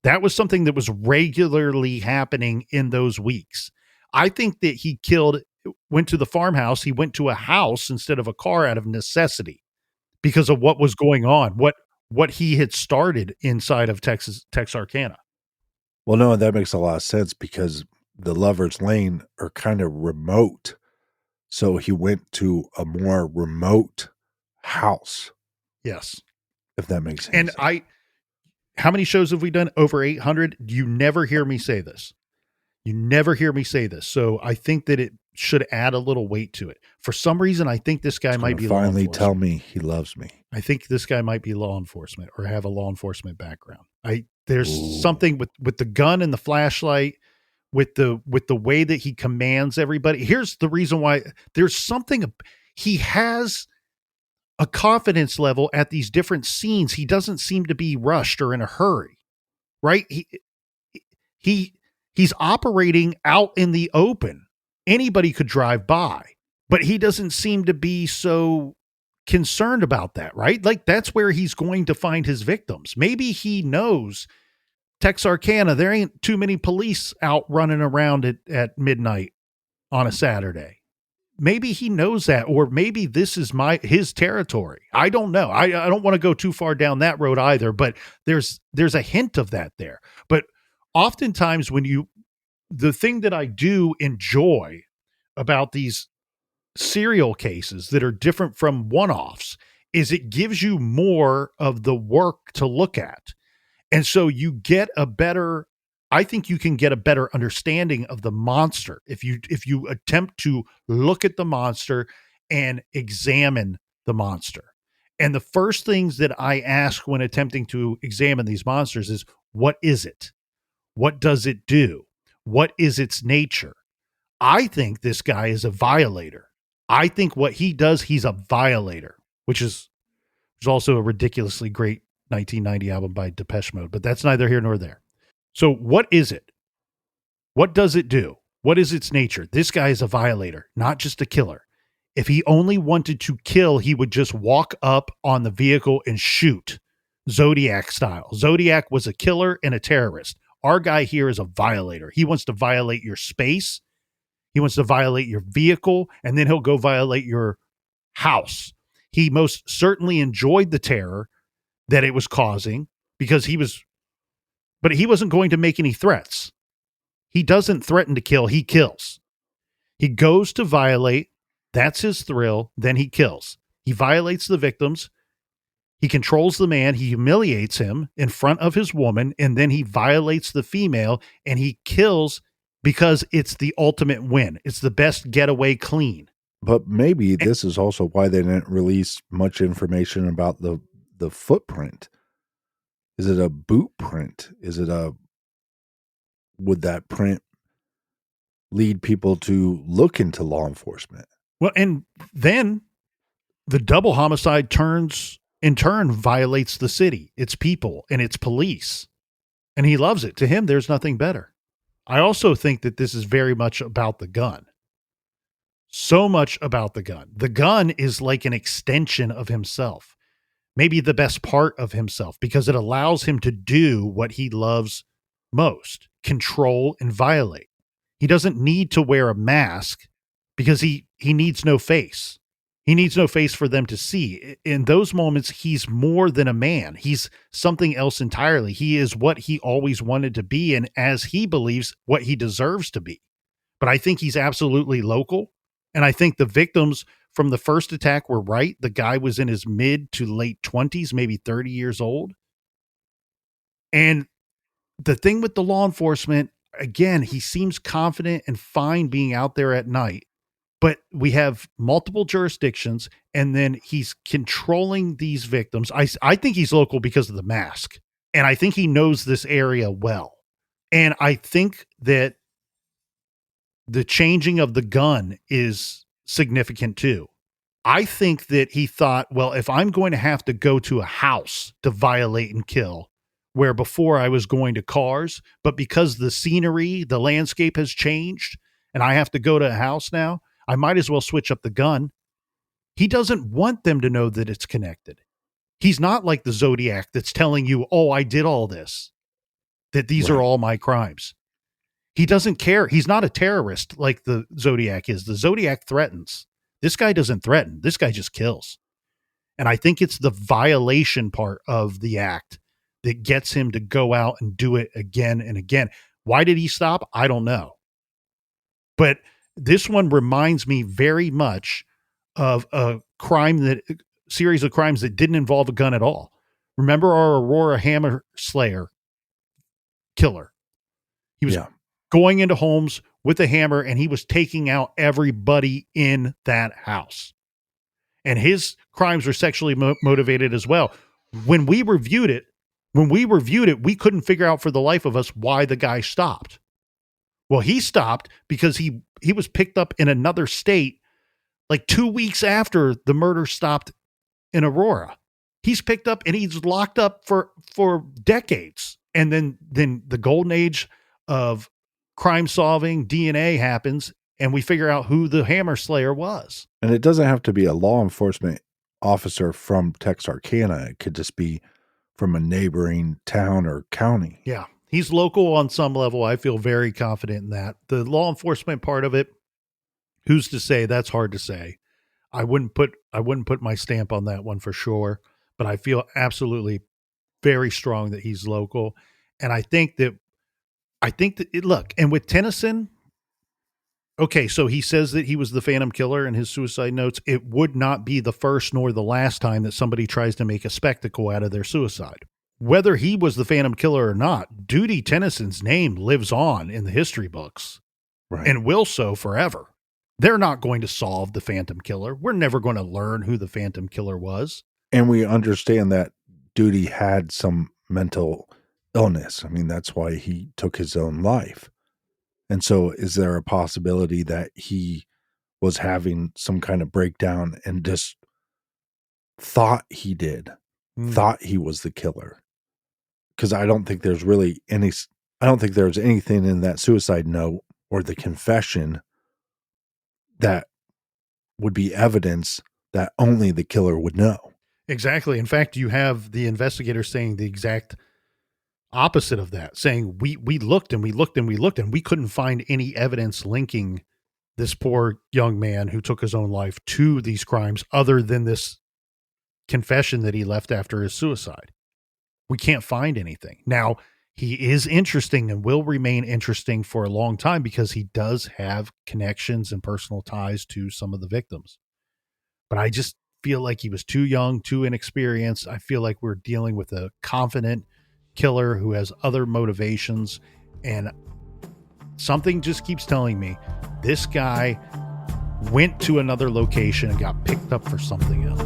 That was something that was regularly happening in those weeks. I think that he went to the farmhouse. He went to a house instead of a car out of necessity because of what was going on, what he had started inside of Texarkana. Well, no, that makes a lot of sense because the Lover's Lane are kind of remote. So he went to a more remote house. Yes. If that makes sense. And how many shows have we done? Over 800. You never hear me say this. So I think that it should add a little weight to it. For some reason, I think this guy might be finally tell me he loves me. I think this guy might be law enforcement or have a law enforcement background. There's something with the gun and the flashlight, with the way that he commands everybody. Here's the reason why. There's something. He has a confidence level at these different scenes. He doesn't seem to be rushed or in a hurry, right? He's operating out in the open. Anybody could drive by, but he doesn't seem to be so concerned about that, right? Like that's where he's going to find his victims. Maybe he knows Texarkana, there ain't too many police out running around at midnight on a Saturday. Maybe he knows that, or maybe this is his territory. I don't know. I don't want to go too far down that road either, but there's a hint of that there. But oftentimes the thing that I do enjoy about these serial cases that are different from one-offs is it gives you more of the work to look at. And so I think you can get a better understanding of the monster if you attempt to look at the monster and examine the monster. And the first things that I ask when attempting to examine these monsters is, what is it? What does it do? What is its nature? I think this guy is a violator. I think what he does, he's a violator, which is also a ridiculously great 1990 album by Depeche Mode, but that's neither here nor there. So what is it? What does it do? What is its nature? This guy is a violator, not just a killer. If he only wanted to kill, he would just walk up on the vehicle and shoot, Zodiac style. Zodiac was a killer and a terrorist. Our guy here is a violator. He wants to violate your space. He wants to violate your vehicle, and then he'll go violate your house. He most certainly enjoyed the terror that it was causing because but he wasn't going to make any threats. He doesn't threaten to kill, he kills. He goes to violate, that's his thrill, then he kills. He violates the victims, he controls the man, he humiliates him in front of his woman, and then he violates the female, and he kills because it's the ultimate win. It's the best getaway clean. But maybe this is also why they didn't release much information about the footprint. Is it a boot print? Would that print lead people to look into law enforcement? Well, and then the double homicide in turn violates the city, its people, and its police. And he loves it. To him, there's nothing better. I also think that this is very much about the gun. So much about the gun. The gun is like an extension of himself. Maybe the best part of himself, because it allows him to do what he loves most, control and violate. He doesn't need to wear a mask because he needs no face. He needs no face for them to see. In those moments, he's more than a man. He's something else entirely. He is what he always wanted to be, and as he believes, what he deserves to be. But I think he's absolutely local, and I think the victims from the first attack were right. The guy was in his mid to late 20s, maybe 30 years old. And the thing with the law enforcement, again, he seems confident and fine being out there at night. But we have multiple jurisdictions, and then he's controlling these victims. I think he's local because of the mask, and I think he knows this area well. And I think that the changing of the gun is significant too. I think that he thought, well, if I'm going to have to go to a house to violate and kill, where before I was going to cars, but because the scenery, the landscape has changed, and I have to go to a house now, I might as well switch up the gun. He doesn't want them to know that it's connected. He's not like the Zodiac that's telling you, oh, I did all this, that these are all my crimes. He doesn't care. He's not a terrorist like the Zodiac is. The Zodiac threatens. This guy doesn't threaten. This guy just kills. And I think it's the violation part of the act that gets him to go out and do it again and again. Why did he stop? I don't know. But this one reminds me very much of a series of crimes that didn't involve a gun at all. Remember our Aurora Hammer Slayer killer? He was going into homes with a hammer, and he was taking out everybody in that house. And his crimes were sexually motivated as well. When we reviewed it, we couldn't figure out for the life of us why the guy stopped. Well, he stopped because he was picked up in another state like 2 weeks after the murder stopped in Aurora. He's picked up and he's locked up for decades. And then the golden age of crime solving, DNA happens, and we figure out who the Hammer Slayer was. And it doesn't have to be a law enforcement officer from Texarkana. It could just be from a neighboring town or county. Yeah. He's local on some level. I feel very confident in that. The law enforcement part of it, who's to say? That's hard to say. I wouldn't put my stamp on that one for sure, but I feel absolutely very strong that he's local. And I think that look, and with Tennyson, okay, so he says that he was the Phantom Killer in his suicide notes. It would not be the first nor the last time that somebody tries to make a spectacle out of their suicide. Whether he was the Phantom Killer or not, Duty Tennyson's name lives on in the history books and will so forever. They're not going to solve the Phantom Killer. We're never going to learn who the Phantom Killer was. And we understand that Duty had some mental illness. I mean, that's why he took his own life. And so is there a possibility that he was having some kind of breakdown and just thought he thought he was the killer? Because I don't think there's anything in that suicide note or the confession that would be evidence that only the killer would know. Exactly. In fact, you have the investigator saying the exact opposite of that, saying we looked and we looked and we looked and we couldn't find any evidence linking this poor young man who took his own life to these crimes other than this confession that he left after his suicide. We can't find anything. Now, he is interesting and will remain interesting for a long time because he does have connections and personal ties to some of the victims. But I just feel like he was too young, too inexperienced. I feel like we're dealing with a confident killer who has other motivations, and something just keeps telling me this guy went to another location and got picked up for something else.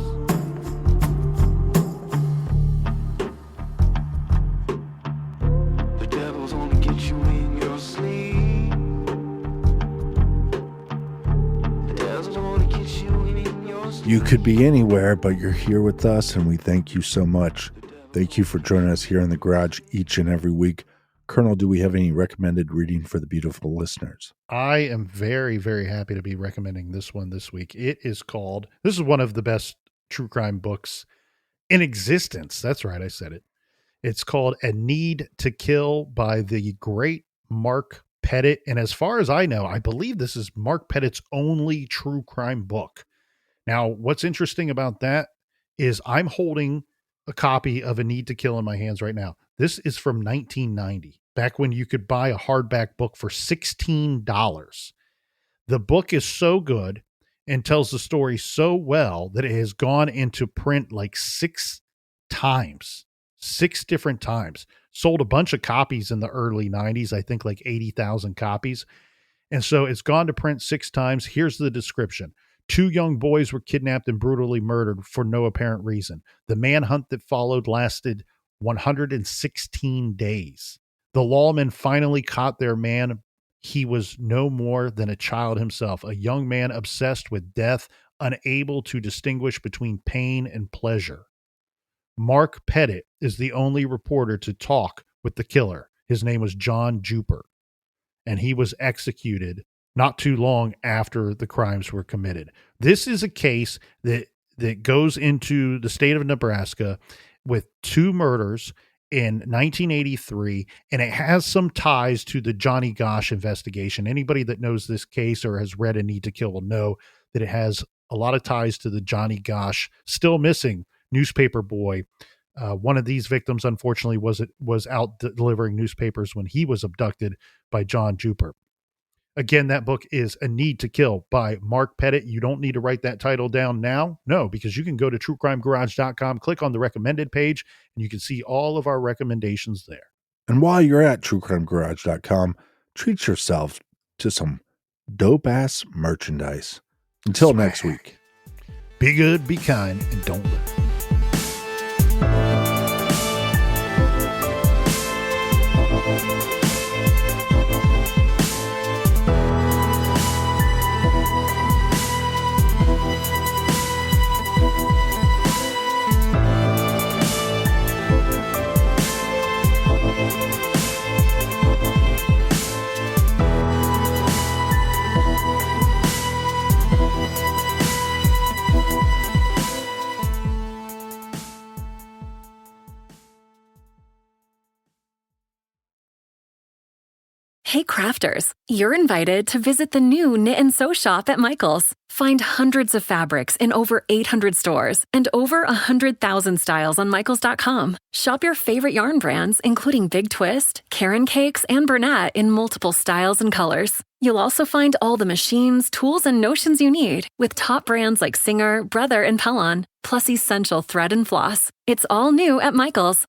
The devil's only get you in your sleep. The devil's only get you in your sleep. You could be anywhere, but you're here with us, and we thank you so much. Thank you for joining us here in the garage each and every week. Colonel, do we have any recommended reading for the beautiful listeners? I am very, very happy to be recommending this one this week. This is one of the best true crime books in existence. That's right, I said it. It's called A Need to Kill by the great Mark Pettit. And as far as I know, I believe this is Mark Pettit's only true crime book. Now, what's interesting about that is I'm holding a copy of A Need to Kill in my hands right now. This is from 1990, back when you could buy a hardback book for $16. The book is so good and tells the story so well that it has gone into print like 6 times, 6 different times. Sold a bunch of copies in the early 90s, I think like 80,000 copies. And so it's gone to print 6 times. Here's the description. 2 young boys were kidnapped and brutally murdered for no apparent reason. The manhunt that followed lasted 116 days. The lawmen finally caught their man. He was no more than a child himself, a young man obsessed with death, unable to distinguish between pain and pleasure. Mark Pettit is the only reporter to talk with the killer. His name was John Juper, and he was executed not too long after the crimes were committed. This is a case that goes into the state of Nebraska with 2 murders in 1983, and it has some ties to the Johnny Gosch investigation. Anybody that knows this case or has read A Need to Kill will know that it has a lot of ties to the Johnny Gosch, still missing, newspaper boy. One of these victims, unfortunately, was out delivering newspapers when he was abducted by John Juper. Again, that book is A Need to Kill by Mark Pettit. You don't need to write that title down now. No, because you can go to truecrimegarage.com, click on the recommended page, and you can see all of our recommendations there. And while you're at truecrimegarage.com, treat yourself to some dope-ass merchandise. Until next week. Be good, be kind, and don't live. Hey crafters, you're invited to visit the new Knit and Sew shop at Michael's. Find hundreds of fabrics in over 800 stores and over 100,000 styles on Michaels.com. Shop your favorite yarn brands, including Big Twist, Karen Cakes, and Bernat in multiple styles and colors. You'll also find all the machines, tools, and notions you need with top brands like Singer, Brother, and Pellon, plus essential thread and floss. It's all new at Michael's.